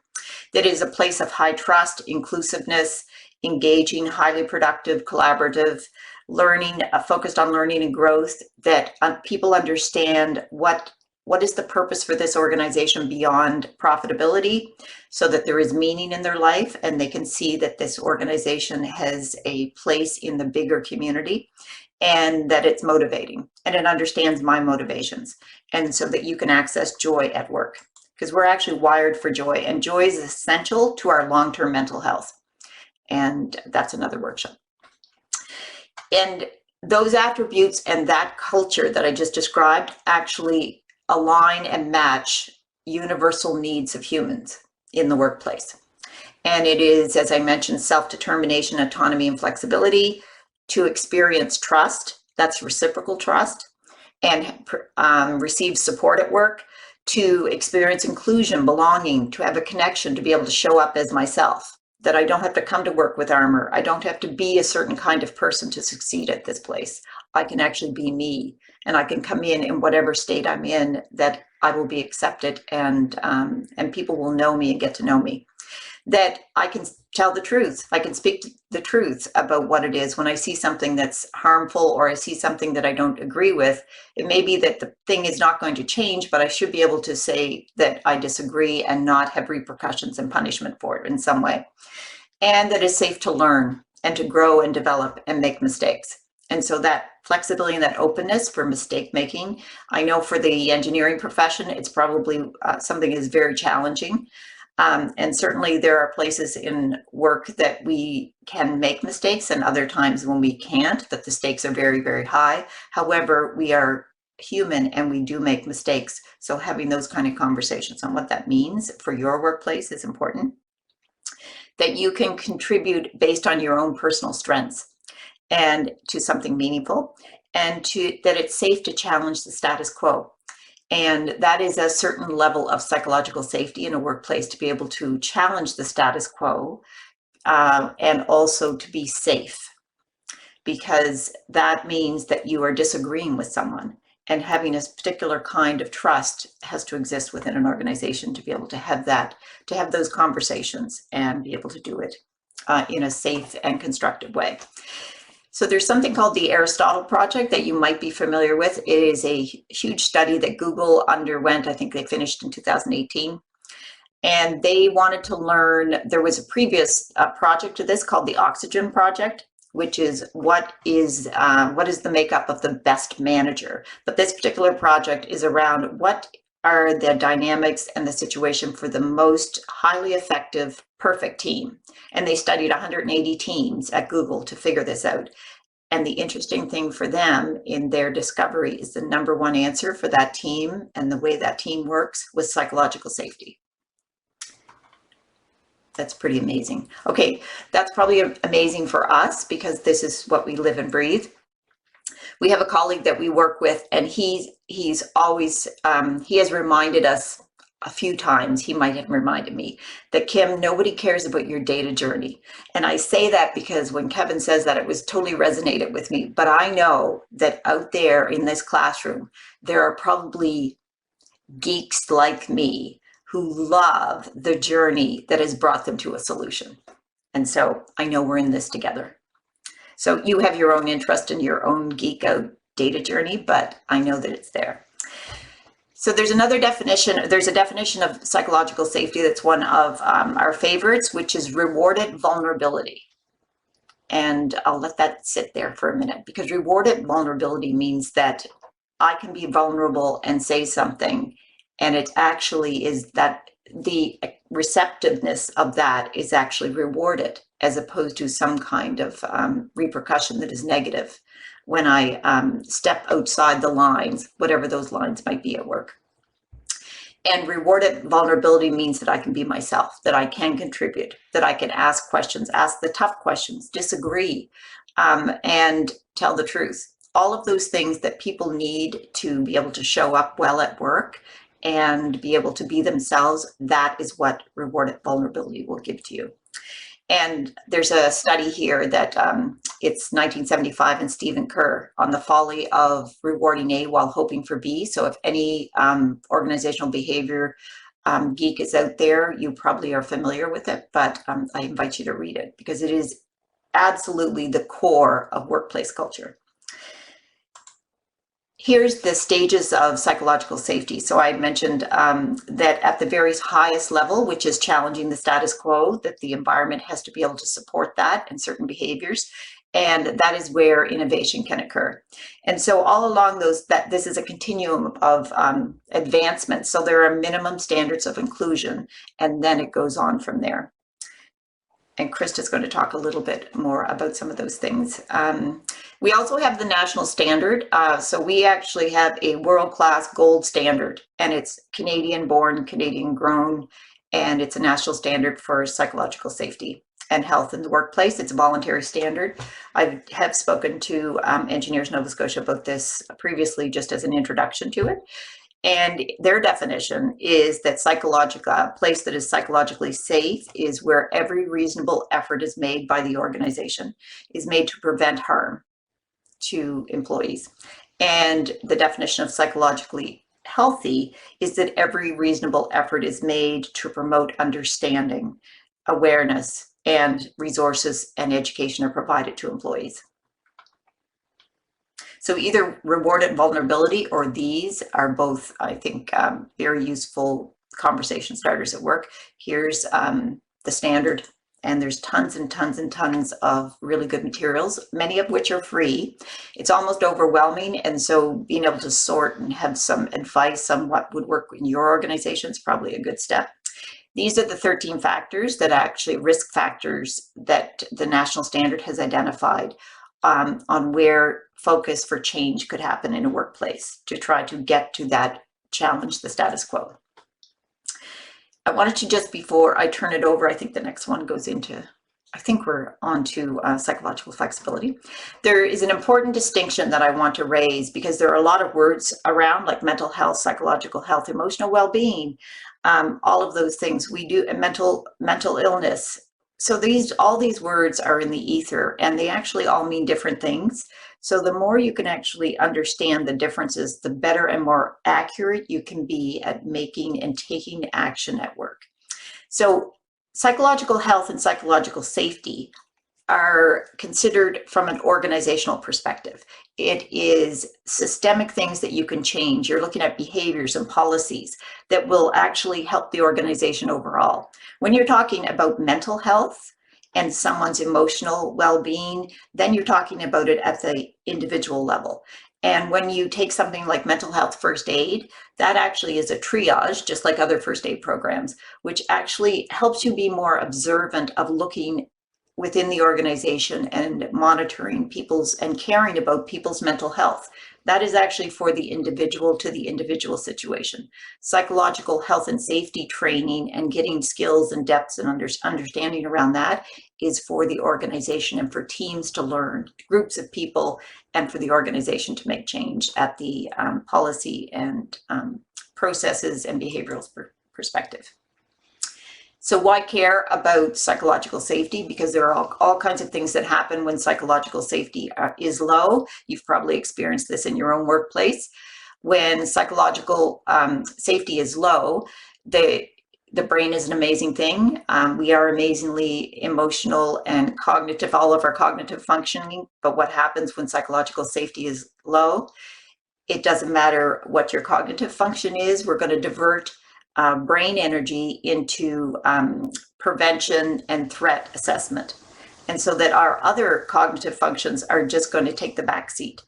That is a place of high trust, inclusiveness, engaging, highly productive, collaborative, learning, focused on learning and growth, that people understand what is the purpose for this organization beyond profitability, so that there is meaning in their life and they can see that this organization has a place in the bigger community, and that it's motivating and it understands my motivations, and so that you can access joy at work, because we're actually wired for joy, and joy is essential to our long-term mental health. And that's another workshop. And those attributes and that culture that I just described actually align and match universal needs of humans in the workplace. And it is, as I mentioned, self-determination, autonomy, and flexibility, to experience trust, that's reciprocal trust, and receive support at work, to experience inclusion, belonging, to have a connection, to be able to show up as myself, that I don't have to come to work with armor. I don't have to be a certain kind of person to succeed at this place. I can actually be me, and I can come in whatever state I'm in, that I will be accepted, and people will know me and get to know me. That I can tell the truth. I can speak the truth about what it is. When I see something that's harmful, or I see something that I don't agree with, it may be that the thing is not going to change, but I should be able to say that I disagree and not have repercussions and punishment for it in some way. And that it's safe to learn and to grow and develop and make mistakes. And so that flexibility and that openness for mistake making, I know for the engineering profession, it's probably something that is very challenging. And certainly there are places in work that we can make mistakes and other times when we can't, that the stakes are very, very high. However, we are human and we do make mistakes. So having those kind of conversations on what that means for your workplace is important. That you can contribute based on your own personal strengths and to something meaningful, and that it's safe to challenge the status quo. And that is a certain level of psychological safety in a workplace, to be able to challenge the status quo and also to be safe, because that means that you are disagreeing with someone, and having a particular kind of trust has to exist within an organization to be able to have that, to have those conversations and be able to do it in a safe and constructive way. So there's something called the Aristotle Project that you might be familiar with. It is a huge study that Google underwent. I think they finished in 2018. And they wanted to learn, there was a previous project to this called the Oxygen Project, which is what is the makeup of the best manager. But this particular project is around what are the dynamics and the situation for the most highly effective, perfect team. And they studied 180 teams at Google to figure this out. And the interesting thing for them in their discovery is the number one answer for that team and the way that team works was psychological safety. That's pretty amazing. Okay, that's probably amazing for us because this is what we live and breathe. We have a colleague that we work with, and he's always, he has reminded us a few times, he might have reminded me, that Kim, nobody cares about your data journey. And I say that because when Kevin says that, it was totally resonated with me. But I know that out there in this classroom, there are probably geeks like me who love the journey that has brought them to a solution. And so I know we're in this together. So you have your own interest in your own geek out data journey, but I know that it's there. So there's another definition. There's a definition of psychological safety that's one of our favorites, which is rewarded vulnerability. And I'll let that sit there for a minute, because rewarded vulnerability means that I can be vulnerable and say something, and it actually is that the receptiveness of that is actually rewarded, as opposed to some kind of repercussion that is negative when I step outside the lines, whatever those lines might be at work. And rewarded vulnerability means that I can be myself, that I can contribute, that I can ask questions, ask the tough questions, disagree, and tell the truth. All of those things that people need to be able to show up well at work and be able to be themselves, that is what rewarded vulnerability will give to you. And there's a study here that it's 1975 and Stephen Kerr on the folly of rewarding A while hoping for B. So if any organizational behavior geek is out there, you probably are familiar with it, but I invite you to read it because it is absolutely the core of workplace culture. Here's the stages of psychological safety. So I mentioned that at the very highest level, which is challenging the status quo, that the environment has to be able to support that and certain behaviors. And that is where innovation can occur. And so all along those, that this is a continuum of advancement. So there are minimum standards of inclusion, and then it goes on from there. And Krista's going to talk a little bit more about some of those things. We also have the national standard. So we actually have a world-class gold standard, and it's Canadian-born, Canadian-grown, and it's a national standard for psychological safety and health in the workplace. It's a voluntary standard. I have spoken to Engineers Nova Scotia about this previously, just as an introduction to it. And their definition is that a place that is psychologically safe is where every reasonable effort is made by the organization, is made to prevent harm to employees. And the definition of psychologically healthy is that every reasonable effort is made to promote understanding, awareness, and resources and education are provided to employees. So either rewarded vulnerability or these are both, I think, very useful conversation starters at work. Here's the standard, and there's tons and tons and tons of really good materials, many of which are free. It's almost overwhelming, and so being able to sort and have some advice on what would work in your organization is probably a good step. These are the 13 factors that actually risk factors that the national standard has identified on where focus for change could happen in a workplace to try to get to that challenge the status quo. I wanted to, just before I turn it over, I think the next one goes into, I think we're on to psychological flexibility. There is an important distinction that I want to raise because there are a lot of words around like mental health, psychological health, emotional well-being, all of those things we do, and mental illness. So all these words are in the ether, and they actually all mean different things. So the more you can actually understand the differences, the better and more accurate you can be at making and taking action at work. So psychological health and psychological safety are considered from an organizational perspective. It is systemic things that you can change. You're looking at behaviors and policies that will actually help the organization overall. When you're talking about mental health and someone's emotional well-being, then you're talking about it at the individual level. And when you take something like mental health first aid, that actually is a triage, just like other first aid programs, which actually helps you be more observant of looking within the organization and monitoring people's and caring about people's mental health. That is actually for the individual to the individual situation. Psychological health and safety training and getting skills and depths and understanding around that is for the organization and for teams to learn, groups of people, and for the organization to make change at the policy and processes and behavioral perspective. So why care about psychological safety? Because there are all kinds of things that happen when psychological safety is low. You've probably experienced this in your own workplace. When psychological safety is low, the brain is an amazing thing. We are amazingly emotional and cognitive, all of our cognitive functioning. But what happens when psychological safety is low? It doesn't matter what your cognitive function is. We're going to divert brain energy into prevention and threat assessment. And so that our other cognitive functions are just going to take the back seat.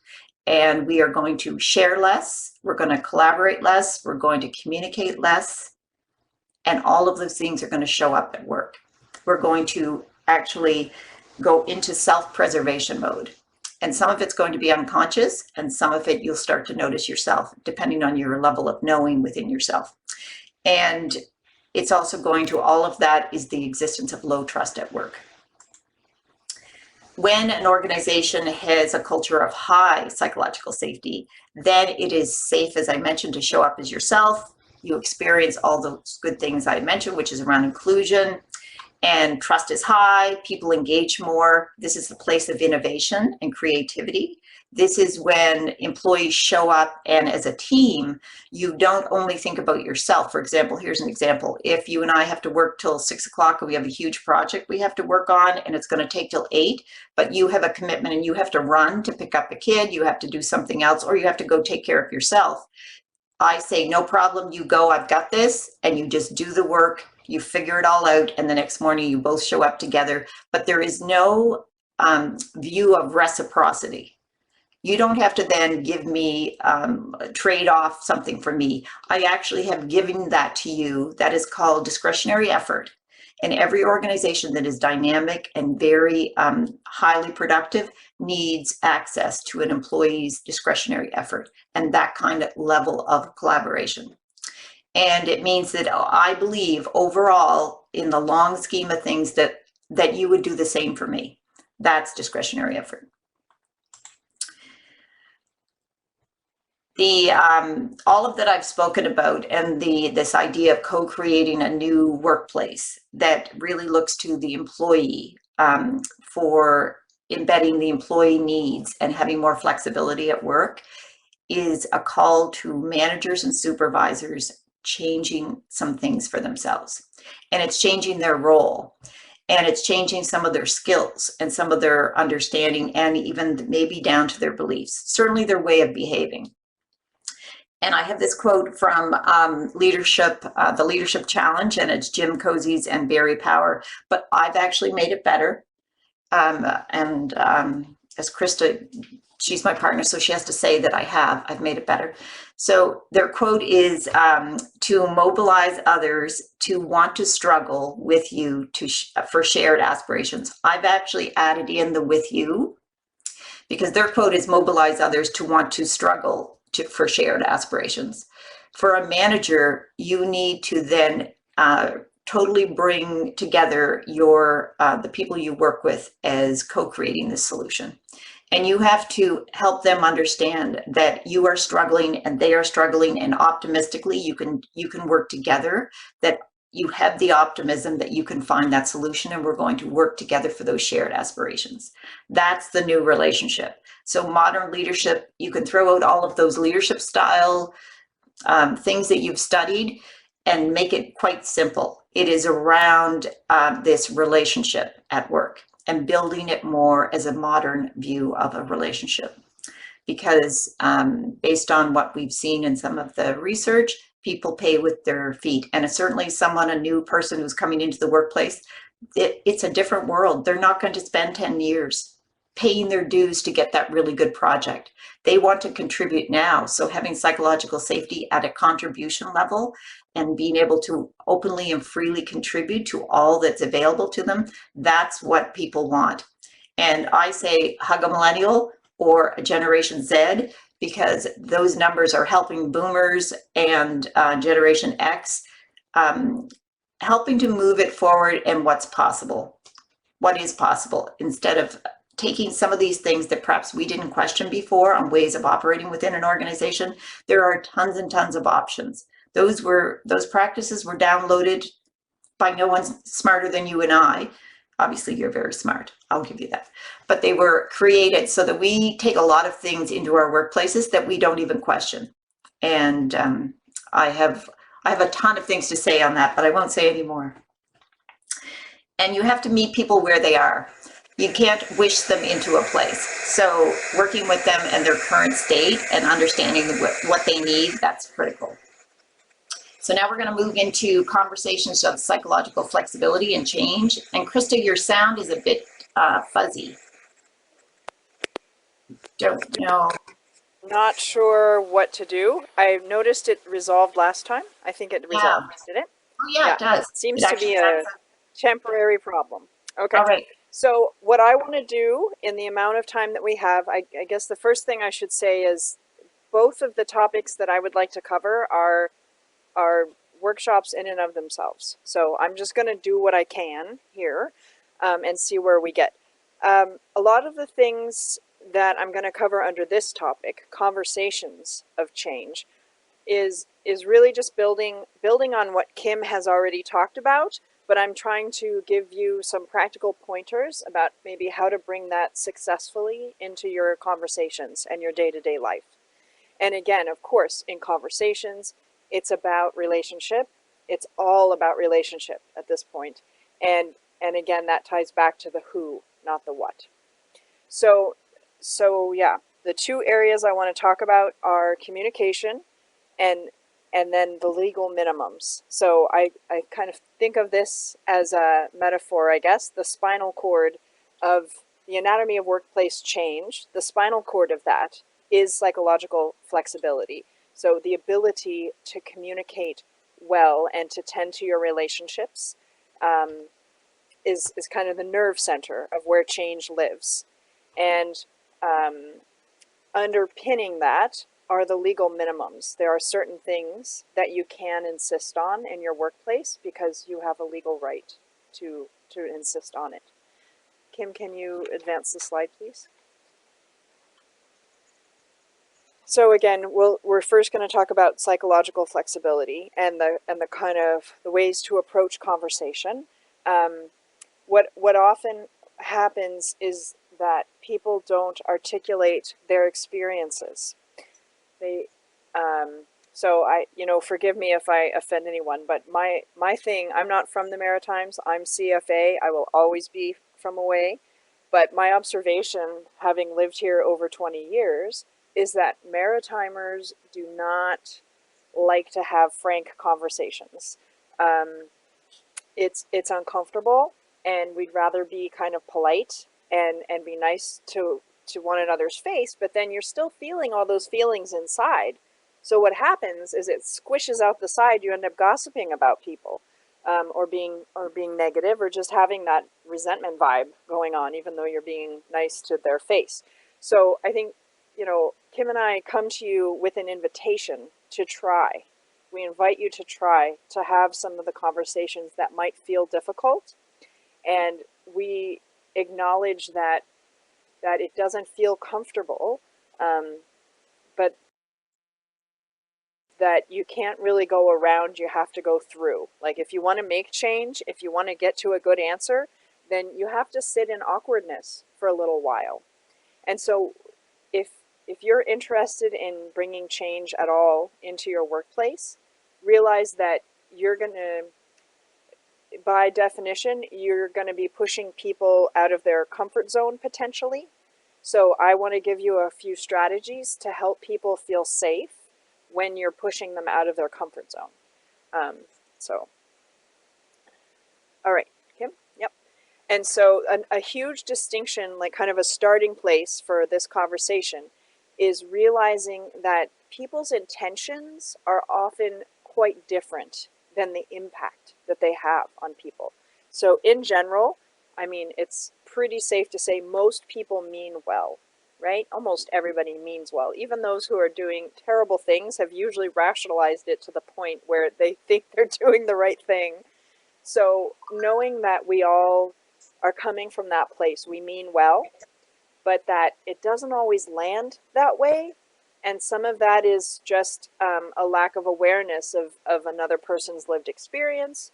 And we are going to share less, we're going to collaborate less, we're going to communicate less, and all of those things are going to show up at work. We're going to actually go into self-preservation mode. And some of it's going to be unconscious, and some of it you'll start to notice yourself, depending on your level of knowing within yourself. And it's also going to, all of that is the existence of low trust at work. When an organization has a culture of high psychological safety, then it is safe, as I mentioned, to show up as yourself. You experience all those good things I mentioned, which is around inclusion, and trust is high, people engage more. This is the place of innovation and creativity. This is when employees show up, and as a team, you don't only think about yourself. For example, here's an example. If you and I have to work till 6 o'clock and we have a huge project we have to work on and it's going to take till 8, but you have a commitment and you have to run to pick up a kid, you have to do something else, or you have to go take care of yourself. I say, no problem, you go, I've got this, and you just do the work, you figure it all out, and the next morning you both show up together. But there is no view of reciprocity. You don't have to then give me, trade off something for me. I actually have given that to you. That is called discretionary effort. And every organization that is dynamic and very highly productive needs access to an employee's discretionary effort and that kind of level of collaboration. And it means that I believe overall, in the long scheme of things, that you would do the same for me. That's discretionary effort. All of that I've spoken about, and this idea of co-creating a new workplace that really looks to the employee for embedding the employee needs and having more flexibility at work, is a call to managers and supervisors changing some things for themselves. And it's changing their role, and it's changing some of their skills and some of their understanding, and even maybe down to their beliefs, certainly their way of behaving. And I have this quote from Leadership, the Leadership Challenge, and it's Jim Cozy's and Barry Power, but I've actually made it better. As Krista, she's my partner, so she has to say that I've made it better. So their quote is to mobilize others to want to struggle with you for shared aspirations. I've actually added in the with you, because their quote is mobilize others to want to struggle for shared aspirations. For a manager, you need to then totally bring together the people you work with as co-creating this solution. And you have to help them understand that you are struggling and they are struggling, and optimistically you can work together, that you have the optimism that you can find that solution, and we're going to work together for those shared aspirations. That's the new relationship. So modern leadership, you can throw out all of those leadership style things that you've studied and make it quite simple. It is around this relationship at work and building it more as a modern view of a relationship. Because based on what we've seen in some of the research, people pay with their feet. And it's certainly a new person who's coming into the workplace, it's a different world. They're not going to spend 10 years paying their dues to get that really good project. They want to contribute now. So having psychological safety at a contribution level and being able to openly and freely contribute to all that's available to them, that's what people want. And I say hug a millennial or a Generation Z, because those numbers are helping boomers and Generation X, helping to move it forward and what is possible, instead of taking some of these things that perhaps we didn't question before on ways of operating within an organization. There are tons and tons of options. Those practices were downloaded by no one smarter than you and I. Obviously, you're very smart. I'll give you that. But they were created so that we take a lot of things into our workplaces that we don't even question. And I have a ton of things to say on that, but I won't say any more. And you have to meet people where they are. You can't wish them into a place. So working with them and their current state and understanding what they need, that's critical. So now we're going to move into conversations of psychological flexibility and change. And Krista, your sound is a bit fuzzy. Don't know. Not sure what to do. I noticed it resolved last time. I think it resolved, did it? Oh yeah, it does. Seems to be a temporary problem. Okay. All right. So what I want to do in the amount of time that we have, I guess the first thing I should say is both of the topics that I would like to cover are workshops in and of themselves. So I'm just going to do what I can here and see where we get. A lot of the things that I'm going to cover under this topic, conversations of change, is really just building on what Kim has already talked about, but I'm trying to give you some practical pointers about maybe how to bring that successfully into your conversations and your day-to-day life. And again, of course, in conversations, it's about relationship. It's all about relationship at this point. And again, that ties back to the who, not the what. So yeah, the two areas I want to talk about are communication and then the legal minimums. So I kind of think of this as a metaphor, I guess, the spinal cord of the anatomy of workplace change. The spinal cord of that is psychological flexibility. So the ability to communicate well and to tend to your relationships is kind of the nerve center of where change lives. And underpinning that are the legal minimums. There are certain things that you can insist on in your workplace because you have a legal right to insist on it. Kim, can you advance the slide, please? So again, we're first going to talk about psychological flexibility and the kind of the ways to approach conversation. What often happens is that people don't articulate their experiences. So forgive me if I offend anyone, but my thing, I'm not from the Maritimes. I'm CFA. I will always be from away. But my observation, having lived here over 20 years, is that Maritimers do not like to have frank conversations. It's uncomfortable, and we'd rather be kind of polite and be nice to one another's face, but then you're still feeling all those feelings inside. So what happens is it squishes out the side. You end up gossiping about people, or being negative, or just having that resentment vibe going on, even though you're being nice to their face. So I think, you know, Kim and I come to you with an invitation to try. We invite you to try to have some of the conversations that might feel difficult, and we acknowledge that it doesn't feel comfortable, but that you can't really go around, you have to go through. Like, if you want to make change, if you want to get to a good answer, then you have to sit in awkwardness for a little while. And so if you're interested in bringing change at all into your workplace, realize that you're going to, by definition, you're going to be pushing people out of their comfort zone potentially. So I want to give you a few strategies to help people feel safe when you're pushing them out of their comfort zone. All right, Kim? Yep. And so a huge distinction, like kind of a starting place for this conversation, is realizing that people's intentions are often quite different than the impact that they have on people. So in general, I mean, it's pretty safe to say most people mean well, right? Almost everybody means well. Even those who are doing terrible things have usually rationalized it to the point where they think they're doing the right thing. So knowing that we all are coming from that place, we mean well, but that it doesn't always land that way. And some of that is just a lack of awareness of another person's lived experience,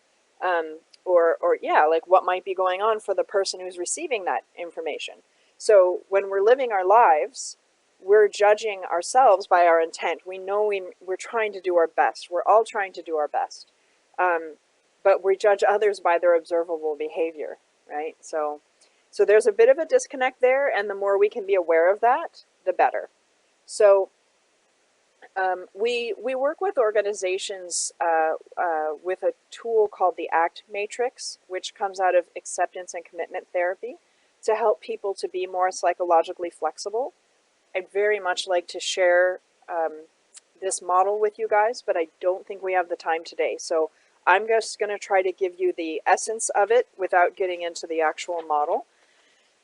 or yeah, like what might be going on for the person who's receiving that information. So when we're living our lives, we're judging ourselves by our intent. We know we're trying to do our best. We're all trying to do our best. But we judge others by their observable behavior, right? So there's a bit of a disconnect there, and the more we can be aware of that, the better. So we work with organizations with a tool called the ACT matrix, which comes out of acceptance and commitment therapy, to help people to be more psychologically flexible. I'd very much like to share this model with you guys, but I don't think we have the time today. So I'm just going to try to give you the essence of it without getting into the actual model.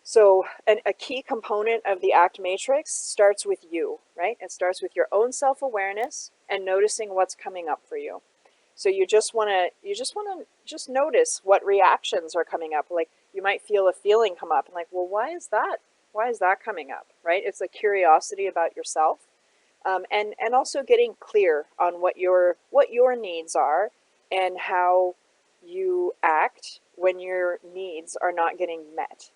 So a key component of the ACT matrix starts with you, right? It starts with your own self-awareness and noticing what's coming up for you. So you just want to notice what reactions are coming up. Like, you might feel a feeling come up and like, well, why is that? Why is that coming up, right? It's a curiosity about yourself. And also getting clear on what your needs are and how you act when your needs are not getting met.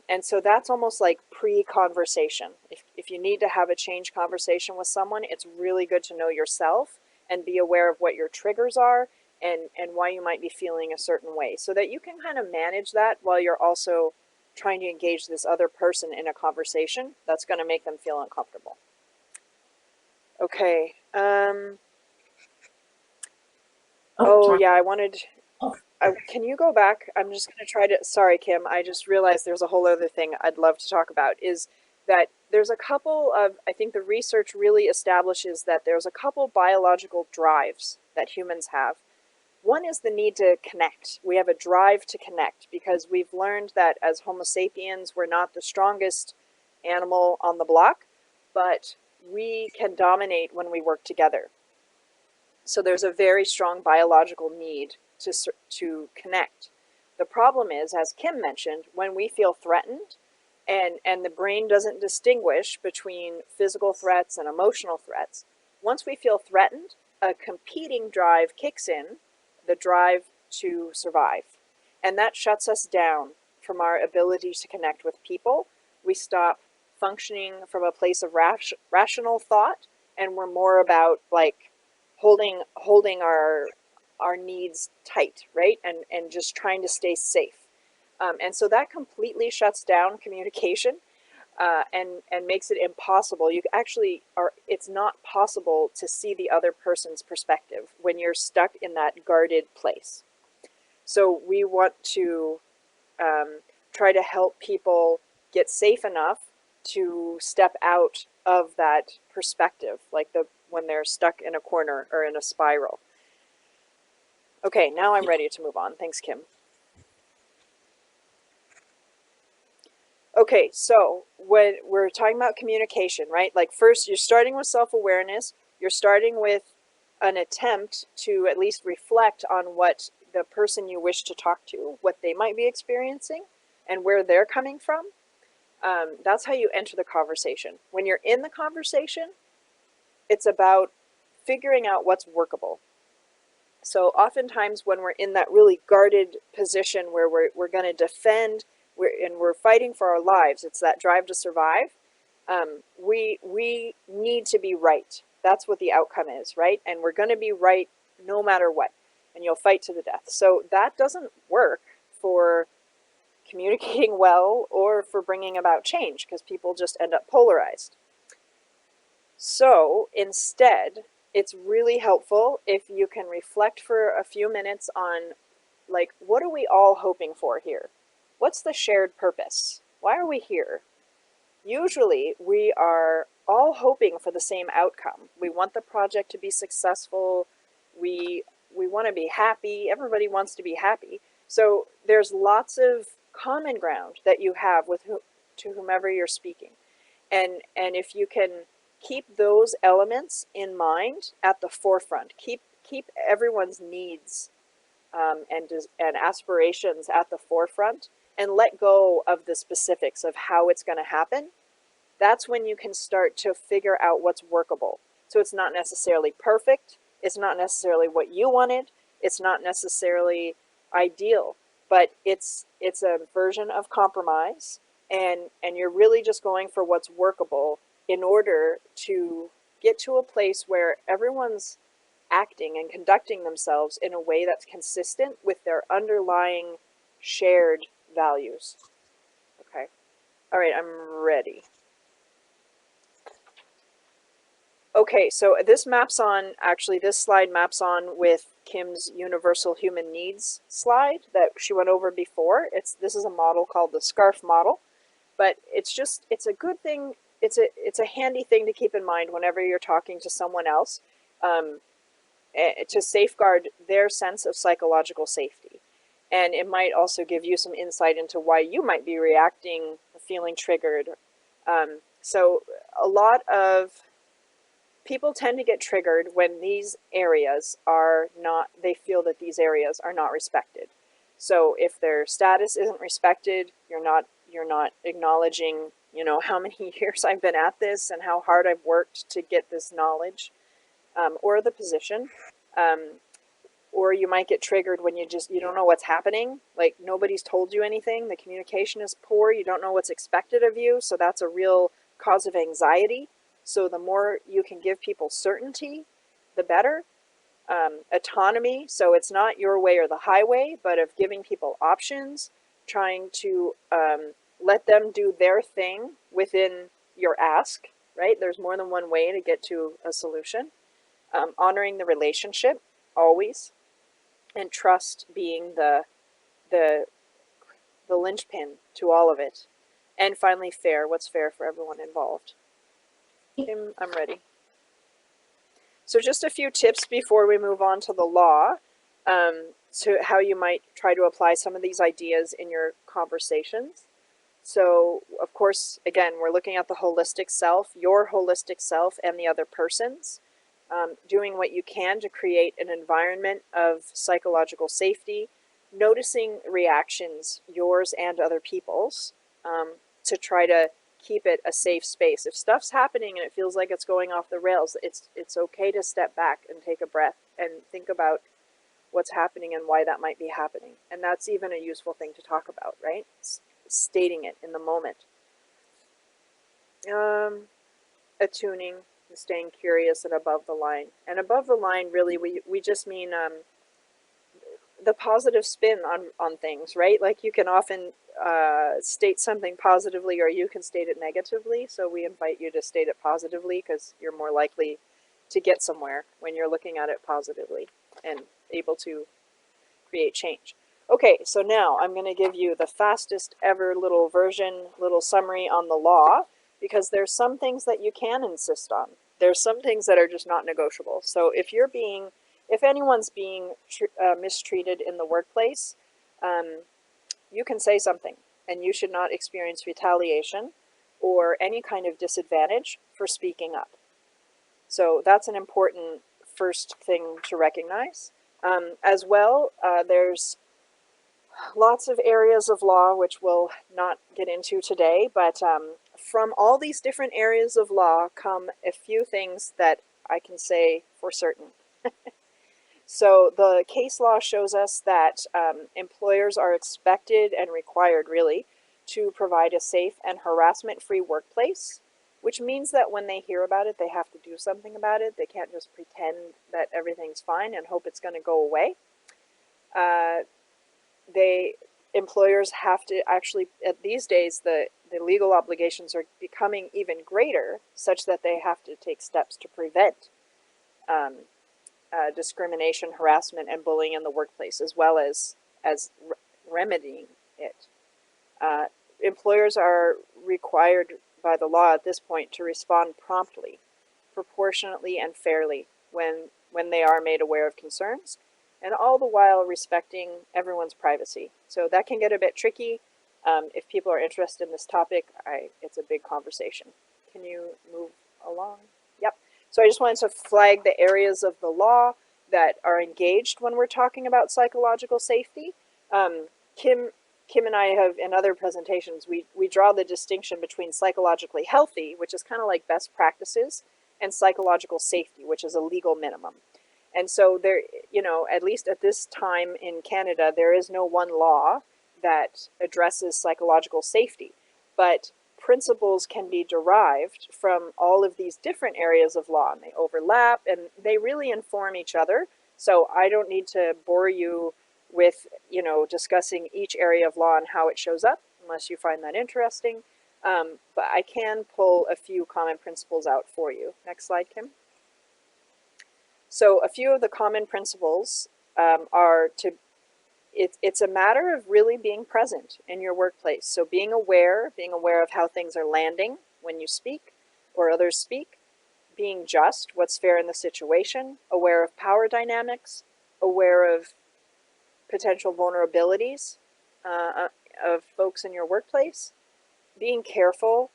And so that's almost like pre-conversation. If you need to have a change conversation with someone, it's really good to know yourself and be aware of what your triggers are and why you might be feeling a certain way, so that you can kind of manage that while you're also trying to engage this other person in a conversation that's going to make them feel uncomfortable. Okay. Oh yeah, I wanted... can you go back? I'm just going to try to... Sorry, Kim. I just realized there's a whole other thing I'd love to talk about, is that there's a couple of... I think the research really establishes that there's a couple biological drives that humans have. One is the need to connect. We have a drive to connect because we've learned that as Homo sapiens, we're not the strongest animal on the block, but we can dominate when we work together. So there's a very strong biological need to connect. The problem is, as Kim mentioned, when we feel threatened and the brain doesn't distinguish between physical threats and emotional threats, once we feel threatened, a competing drive kicks in, the drive to survive. And that shuts us down from our ability to connect with people. We stop functioning from a place of rational thought, and we're more about like holding our needs tight, right? And just trying to stay safe. And so that completely shuts down communication. and makes it impossible. You actually are, it's not possible to see the other person's perspective when you're stuck in that guarded place. So we want to try to help people get safe enough to step out of that perspective, like when they're stuck in a corner or in a spiral. Okay, now I'm ready to move on. Thanks, Kim. Okay, so when we're talking about communication, right? Like first, you're starting with self-awareness. You're starting with an attempt to at least reflect on what the person you wish to talk to, what they might be experiencing, and where they're coming from. That's how you enter the conversation. When you're in the conversation, it's about figuring out what's workable. So oftentimes when we're in that really guarded position where we're going to defend, we're fighting for our lives, it's that drive to survive, we need to be right. That's what the outcome is, right? And we're going to be right no matter what. And you'll fight to the death. So that doesn't work for communicating well or for bringing about change, because people just end up polarized. So instead, it's really helpful if you can reflect for a few minutes on, like, what are we all hoping for here? What's the shared purpose? Why are we here? Usually, we are all hoping for the same outcome. We want the project to be successful. We want to be happy. Everybody wants to be happy. So there's lots of common ground that you have with to whomever you're speaking. And if you can keep those elements in mind at the forefront, keep everyone's needs and aspirations at the forefront, and let go of the specifics of how it's going to happen, that's when you can start to figure out what's workable. So it's not necessarily perfect, it's not necessarily what you wanted, it's not necessarily ideal, but it's a version of compromise, and you're really just going for what's workable in order to get to a place where everyone's acting and conducting themselves in a way that's consistent with their underlying shared values. Okay. All right, I'm ready. Okay, so this maps on, actually this slide maps on with Kim's universal human needs slide that she went over before. This is a model called the SCARF model, but it's a good thing, it's a handy thing to keep in mind whenever you're talking to someone else, to safeguard their sense of psychological safety. And it might also give you some insight into why you might be reacting, feeling triggered. So a lot of people tend to get triggered when these areas are not, they feel that these areas are not respected. So if their status isn't respected, you're not acknowledging, you know, how many years I've been at this and how hard I've worked to get this knowledge, or the position. Or you might get triggered when you don't know what's happening, like nobody's told you anything, the communication is poor, you don't know what's expected of you, so that's a real cause of anxiety. So the more you can give people certainty, the better. Autonomy, so it's not your way or the highway, but of giving people options, trying to let them do their thing within your ask, right? There's more than one way to get to a solution. Honoring the relationship, always. And trust being the linchpin to all of it. And finally, fair. What's fair for everyone involved? Kim, I'm ready. So just a few tips before we move on to the law, to how you might try to apply some of these ideas in your conversations. So, of course, again, we're looking at the holistic self, your holistic self and the other person's. Doing what you can to create an environment of psychological safety, noticing reactions, yours and other people's, to try to keep it a safe space. If stuff's happening and it feels like it's going off the rails, it's okay to step back and take a breath and think about what's happening and why that might be happening. And that's even a useful thing to talk about, right? Stating it in the moment. Attuning, staying curious and above the line. And above the line, really, we just mean the positive spin on things, right? Like you can often state something positively, or you can state it negatively. So we invite you to state it positively, because you're more likely to get somewhere when you're looking at it positively and able to create change. Okay, so now I'm going to give you the fastest ever little summary on the law, because there's some things that you can insist on. There's some things that are just not negotiable. So if anyone's being mistreated in the workplace, you can say something, and you should not experience retaliation or any kind of disadvantage for speaking up. So that's an important first thing to recognize. As well, there's lots of areas of law which we'll not get into today, but from all these different areas of law come a few things that I can say for certain. So the case law shows us that employers are expected and required, really, to provide a safe and harassment-free workplace, which means that when they hear about it, they have to do something about it. They can't just pretend that everything's fine and hope it's going to go away. Employers have to actually, these days, the legal obligations are becoming even greater, such that they have to take steps to prevent discrimination, harassment, and bullying in the workplace, as well as remedying it. Employers are required by the law at this point to respond promptly, proportionately, and fairly when they are made aware of concerns, and all the while respecting everyone's privacy. So that can get a bit tricky. If people are interested in this topic, it's a big conversation. Can you move along? Yep. So I just wanted to flag the areas of the law that are engaged when we're talking about psychological safety. Kim and I have, in other presentations, we draw the distinction between psychologically healthy, which is kind of like best practices, and psychological safety, which is a legal minimum. And so there, at least at this time in Canada, there is no one law that addresses psychological safety, but principles can be derived from all of these different areas of law, and they overlap, and they really inform each other. So I don't need to bore you with, discussing each area of law and how it shows up, unless you find that interesting. But I can pull a few common principles out for you. Next slide, Kim. So a few of the common principles it's a matter of really being present in your workplace. So being aware of how things are landing when you speak or others speak, being just, what's fair in the situation, aware of power dynamics, aware of potential vulnerabilities of folks in your workplace, being careful.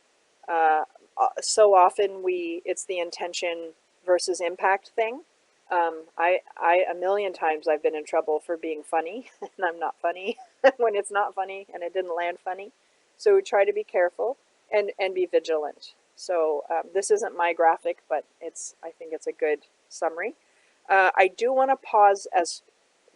So often it's the intention versus impact thing. A million times I've been in trouble for being funny, and I'm not funny when it's not funny and it didn't land funny. So try to be careful and be vigilant. So this isn't my graphic, but I think it's a good summary. I do want to pause as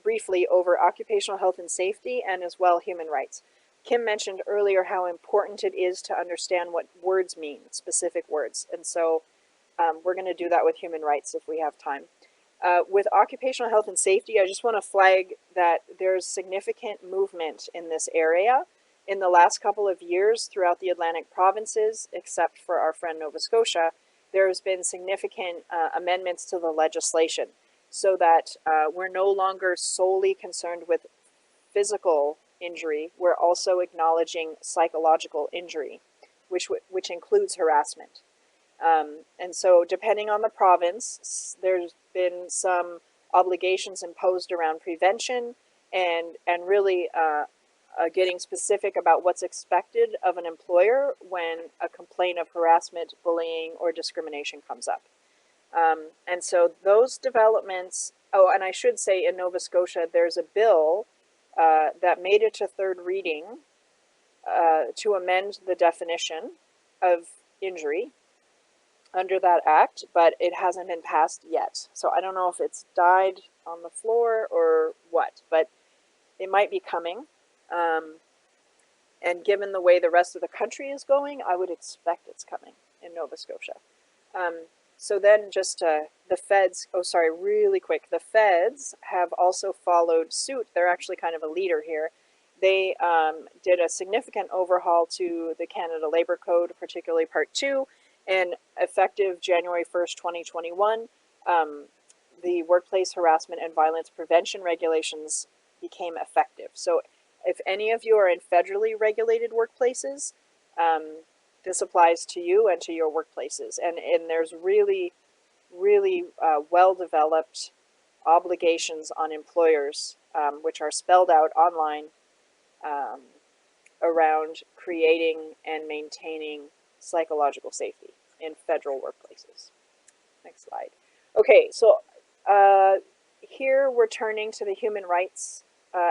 briefly over occupational health and safety, and as well human rights. Kim mentioned earlier how important it is to understand what words mean, specific words, and so we're going to do that with human rights if we have time. With occupational health and safety, I just want to flag that there's significant movement in this area in the last couple of years throughout the Atlantic provinces, except for our friend Nova Scotia. There's been significant amendments to the legislation so that we're no longer solely concerned with physical injury. We're also acknowledging psychological injury, which includes harassment. And so depending on the province, there's been some obligations imposed around prevention and really getting specific about what's expected of an employer when a complaint of harassment, bullying, or discrimination comes up. And so those developments, and I should say in Nova Scotia, there's a bill that made it to third reading to amend the definition of injury under that act, but it hasn't been passed yet. So I don't know if it's died on the floor or what, but it might be coming. And given the way the rest of the country is going, I would expect it's coming in Nova Scotia. So then just the feds, oh sorry, really quick, the feds have also followed suit. They're actually kind of a leader here. They did a significant overhaul to the Canada Labour Code, particularly Part 2, and effective January 1st, 2021, the workplace harassment and violence prevention regulations became effective. So if any of you are in federally regulated workplaces, this applies to you and to your workplaces. And there's really, really well-developed obligations on employers, which are spelled out online, around creating and maintaining psychological safety in federal workplaces. Next slide. Okay, so here we're turning to the human rights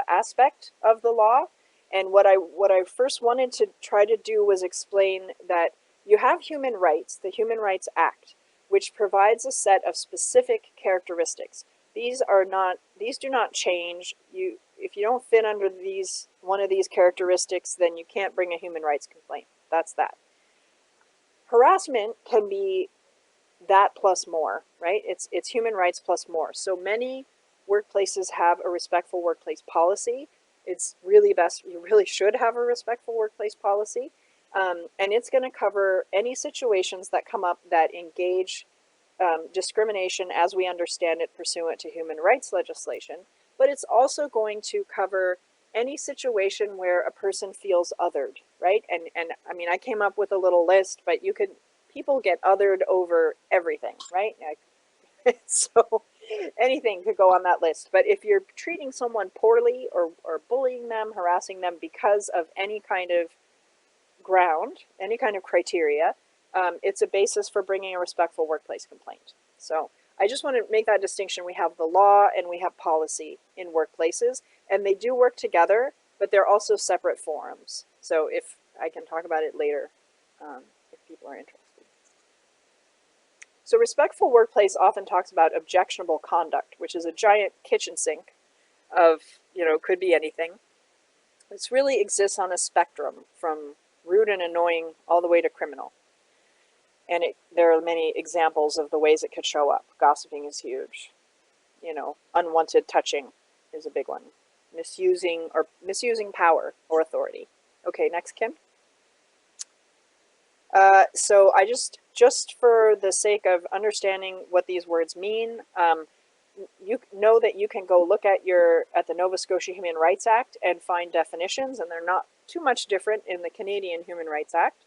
aspect of the law. And what I first wanted to try to do was explain that you have human rights, the Human Rights Act, which provides a set of specific characteristics. These do not change. If you don't fit under one of these characteristics, then you can't bring a human rights complaint. That's that. Harassment can be that plus more, right? It's human rights plus more. So many workplaces have a respectful workplace policy. It's really best, you really should have a respectful workplace policy. And it's going to cover any situations that come up that engage discrimination as we understand it pursuant to human rights legislation. But it's also going to cover any situation where a person feels othered, right? And I mean, I came up with a little list, but people get othered over everything, right? So anything could go on that list. But if you're treating someone poorly or bullying them, harassing them because of any kind of ground, any kind of criteria, it's a basis for bringing a respectful workplace complaint. So I just want to make that distinction. We have the law and we have policy in workplaces, and they do work together, but they're also separate forums. So if I can talk about it later, if people are interested. So respectful workplace often talks about objectionable conduct, which is a giant kitchen sink of, could be anything. This really exists on a spectrum from rude and annoying all the way to criminal. And there are many examples of the ways it could show up. Gossiping is huge. Unwanted touching is a big one. Misusing power or authority. Okay, next, Kim. So I just for the sake of understanding what these words mean, you know that you can go look at the Nova Scotia Human Rights Act and find definitions, and they're not too much different in the Canadian Human Rights Act.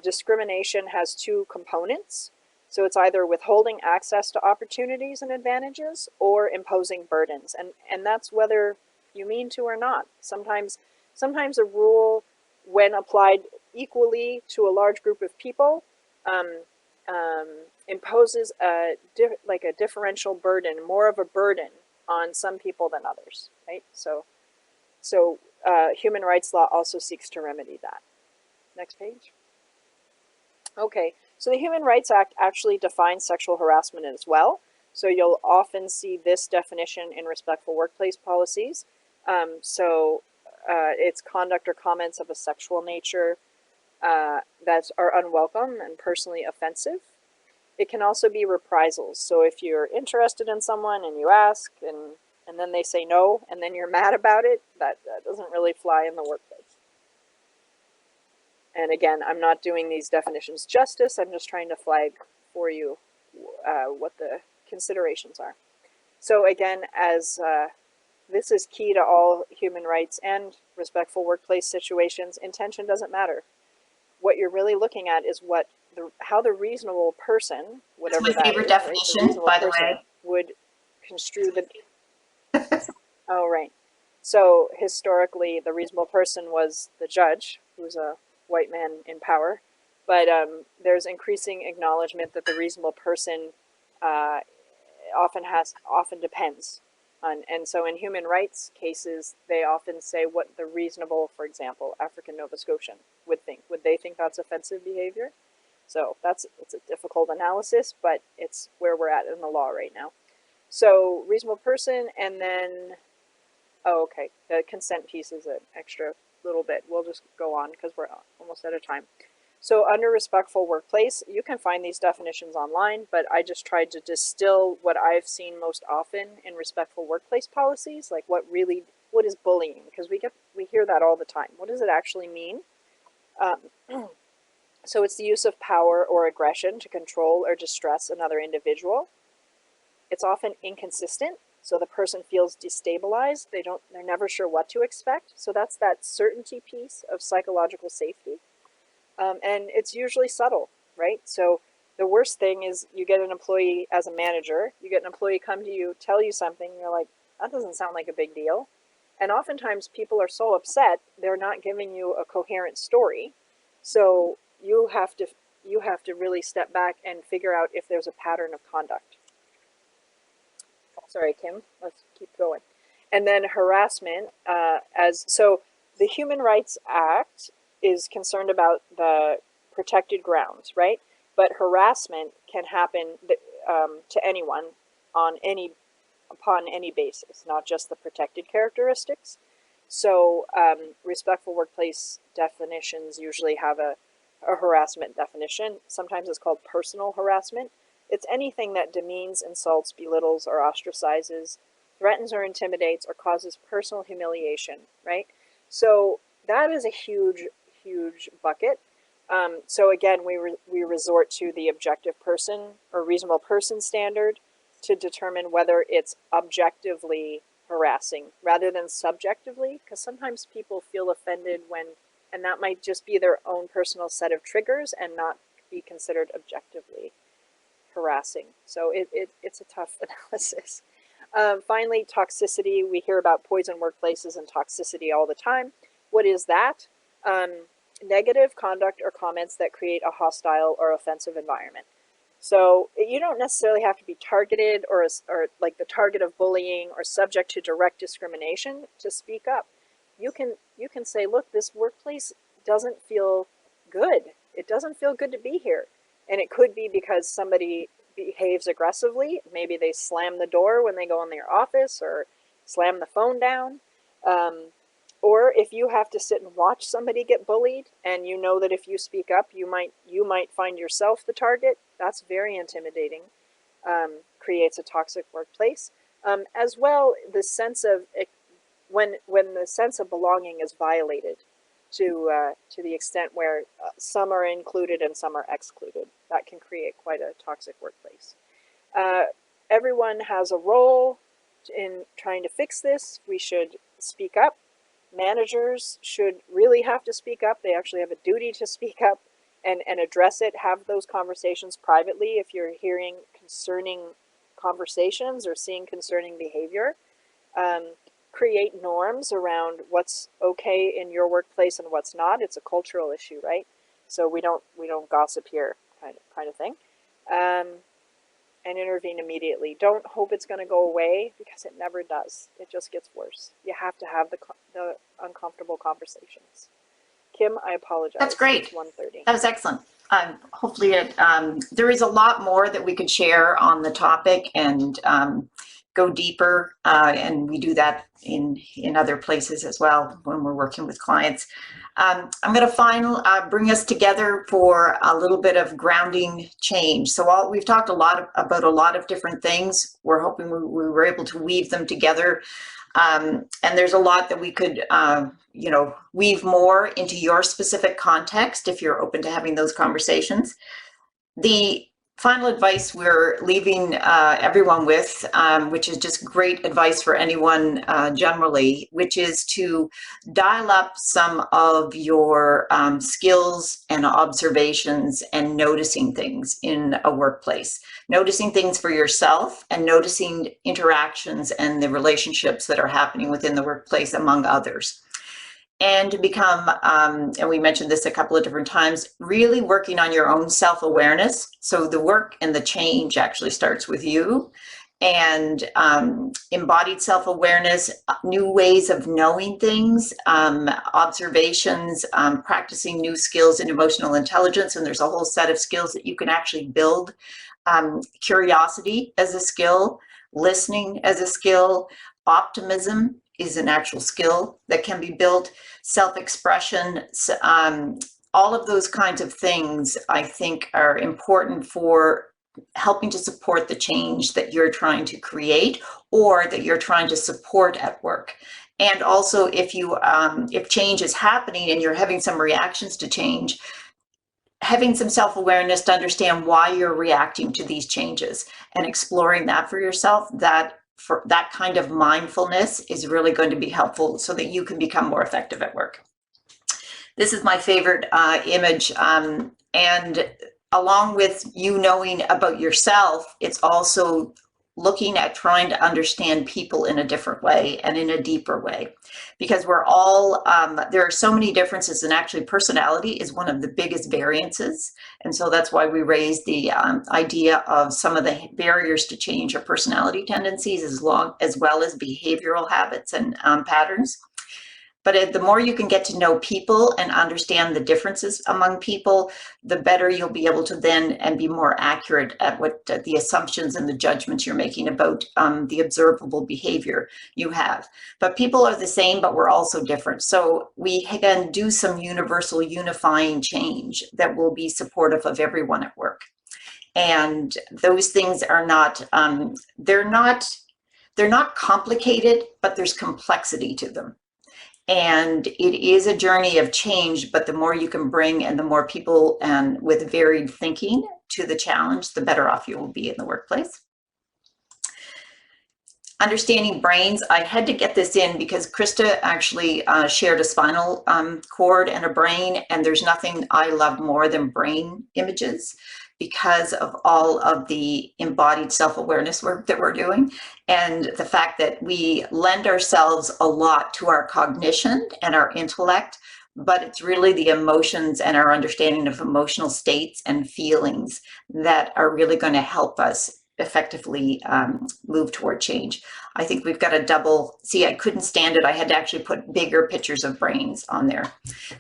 Discrimination has two components. So it's either withholding access to opportunities and advantages or imposing burdens. And that's whether you mean to or not. Sometimes a rule, when applied equally to a large group of people, imposes a differential burden, more of a burden on some people than others, right? So human rights law also seeks to remedy that. Next page. Okay, so the Human Rights Act actually defines sexual harassment as well. So you'll often see this definition in respectful workplace policies. It's conduct or comments of a sexual nature that are unwelcome and personally offensive. It can also be reprisals. So if you're interested in someone and you ask and then they say no and then you're mad about it, that doesn't really fly in the workplace. And again, I'm not doing these definitions justice. I'm just trying to flag for you what the considerations are. So again, as this is key to all human rights and respectful workplace situations, intention doesn't matter. What you're really looking at is how the reasonable person, whatever that's my favorite definition, right, by the way, would construe the. Oh, right. So historically, the reasonable person was the judge, who's a white man in power, but there's increasing acknowledgement that the reasonable person often depends on, and so in human rights cases, they often say what the reasonable, for example, African Nova Scotian would think. Would they think that's offensive behavior? So it's a difficult analysis, but it's where we're at in the law right now. So reasonable person, and then, oh, okay, the consent piece is an extra little bit. We'll just go on because we're almost out of time. So under respectful workplace, you can find these definitions online, but I just tried to distill what I've seen most often in respectful workplace policies, like what is bullying? Because we hear that all the time. What does it actually mean? So it's the use of power or aggression to control or distress another individual. It's often inconsistent, so the person feels destabilized. They're never sure what to expect. So that's that certainty piece of psychological safety. And it's usually subtle, right? So the worst thing is you get an employee as a manager, you get an employee come to you, tell you something, and you're like, that doesn't sound like a big deal. And oftentimes people are so upset, they're not giving you a coherent story. So you have to really step back and figure out if there's a pattern of conduct. Sorry, Kim, let's keep going. And then harassment, so the Human Rights Act is concerned about the protected grounds, right? But harassment can happen to anyone upon any basis, not just the protected characteristics. So respectful workplace definitions usually have a harassment definition. Sometimes it's called personal harassment. It's anything that demeans, insults, belittles, or ostracizes, threatens or intimidates, or causes personal humiliation, right? So that is a huge, huge bucket. So again, we resort to the objective person or reasonable person standard to determine whether it's objectively harassing rather than subjectively, because sometimes people feel offended and that might just be their own personal set of triggers and not be considered objectively harassing. So it's a tough analysis. Finally, toxicity. We hear about poison workplaces and toxicity all the time. What is that? Negative conduct or comments that create a hostile or offensive environment. So you don't necessarily have to be targeted or like the target of bullying or subject to direct discrimination to speak up. You can say, look, this workplace doesn't feel good. It doesn't feel good to be here. And it could be because somebody behaves aggressively. Maybe they slam the door when they go in their office or slam the phone down. Or if you have to sit and watch somebody get bullied and you know that if you speak up, you might find yourself the target, that's very intimidating. Creates a toxic workplace. As well, the sense of when the sense of belonging is violated to the extent where some are included and some are excluded, that can create quite a toxic workplace. Everyone has a role in trying to fix this. We should speak up. Managers should really have to speak up. They actually have a duty to speak up and address it, have those conversations privately if you're hearing concerning conversations or seeing concerning behavior. Create norms around what's okay in your workplace and what's not. It's a cultural issue, right? So we don't gossip here, kind of thing. And intervene immediately. Don't hope it's going to go away, because it never does. It just gets worse. You have to have the uncomfortable conversations. Kim, I apologize. That's great. It's 1:30. That was excellent. Hopefully there is a lot more that we could share on the topic and go deeper, and we do that in other places as well when we're working with clients. I'm going to bring us together for a little bit of grounding change. So we've talked about a lot of different things. We're hoping we were able to weave them together. And there's a lot that we could, weave more into your specific context if you're open to having those conversations. The final advice we're leaving everyone with, which is just great advice for anyone generally, which is to dial up some of your skills and observations and noticing things in a workplace. Noticing things for yourself and noticing interactions and the relationships that are happening within the workplace among others. And to become, and we mentioned this a couple of different times, really working on your own self-awareness. So the work and the change actually starts with you, and embodied self-awareness, new ways of knowing things, observations, practicing new skills in emotional intelligence. And there's a whole set of skills that you can actually build. Curiosity as a skill, listening as a skill, optimism is an actual skill that can be built, self-expression, all of those kinds of things, I think, are important for helping to support the change that you're trying to create or that you're trying to support at work. And also, if change is happening and you're having some reactions to change, having some self-awareness to understand why you're reacting to these changes and exploring that for yourself, that kind of mindfulness is really going to be helpful so that you can become more effective at work. This is my favorite image, and along with you knowing about yourself, it's also looking at trying to understand people in a different way and in a deeper way, because we're all, there are so many differences, and actually personality is one of the biggest variances. And so that's why we raised the idea of some of the barriers to change or personality tendencies, as well as behavioral habits and patterns. But the more you can get to know people and understand the differences among people, the better you'll be able to then and be more accurate at what the assumptions and the judgments you're making about the observable behavior you have. But people are the same, but we're also different. So we can do some universal unifying change that will be supportive of everyone at work. And those things are not, they're not complicated, but there's complexity to them. And it is a journey of change, but the more you can bring and the more people and with varied thinking to the challenge, the better off you will be in the workplace. Understanding brains, I had to get this in because Krista actually shared a spinal cord and a brain, and there's nothing I love more than brain images, because of all of the embodied self-awareness work that we're doing, and the fact that we lend ourselves a lot to our cognition and our intellect, but it's really the emotions and our understanding of emotional states and feelings that are really going to help us effectively move toward change. I think we've got a double, see, I couldn't stand it. I had to actually put bigger pictures of brains on there.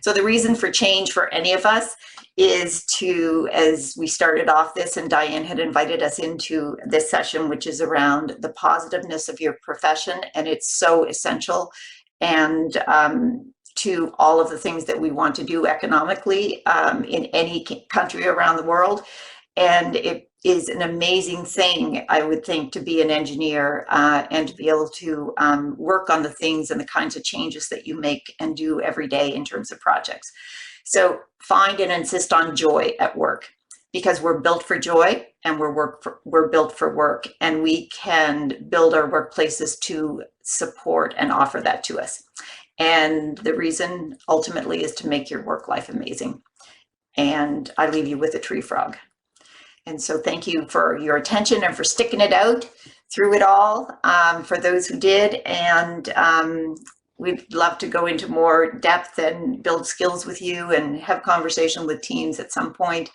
So the reason for change for any of us is to, as we started off this and Diane had invited us into this session, which is around the positiveness of your profession, and it's so essential, and to all of the things that we want to do economically in any country around the world. And it is an amazing thing, I would think, to be an engineer and to be able to work on the things and the kinds of changes that you make and do every day in terms of projects. So find and insist on joy at work, because we're built for joy and we're built for work, and we can build our workplaces to support and offer that to us. And the reason ultimately is to make your work life amazing. And I leave you with a tree frog. And so thank you for your attention and for sticking it out through it all, for those who did. And we'd love to go into more depth and build skills with you and have conversation with teams at some point,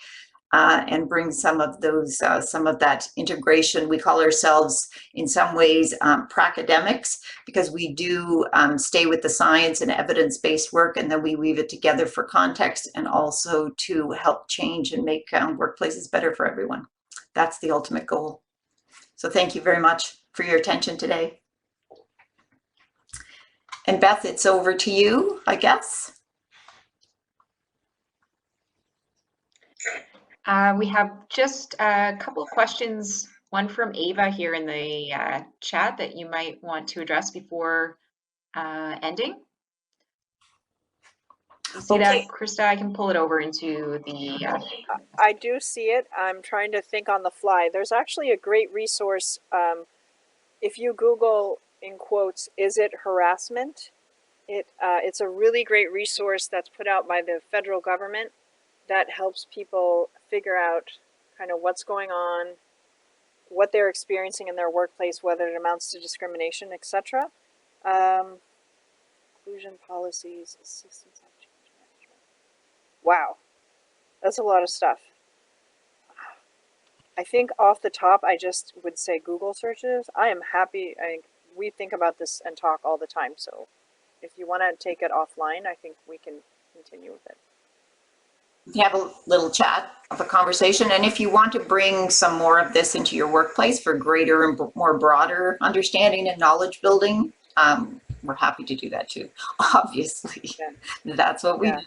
and bring some of those, some of that integration. We call ourselves in some ways pracademics, because we do stay with the science and evidence-based work, and then we weave it together for context and also to help change and make workplaces better for everyone. That's the ultimate goal. So thank you very much for your attention today. And Beth, it's over to you, I guess. We have just a couple of questions, one from Ava here in the chat that you might want to address before ending. You see that, Krista? I can pull it over into the... I do see it. I'm trying to think on the fly. There's actually a great resource. If you Google, in quotes, "is it harassment?" It's a really great resource that's put out by the federal government that helps people figure out kind of what's going on, what they're experiencing in their workplace, whether it amounts to discrimination, etc. Inclusion policies, assistance on change management. Wow, that's a lot of stuff. I think off the top, I just would say Google searches. I am happy. We think about this and talk all the time. So if you want to take it offline, I think we can continue with it. We have a little chat of a conversation, and if you want to bring some more of this into your workplace for greater and more broader understanding and knowledge building, we're happy to do that too. Obviously, yeah. That's what we do.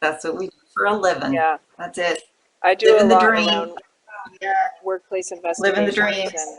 That's what we do for a living. Yeah, That's it. I do Living a the lot dream. around Yeah. workplace Living the investigations dream. and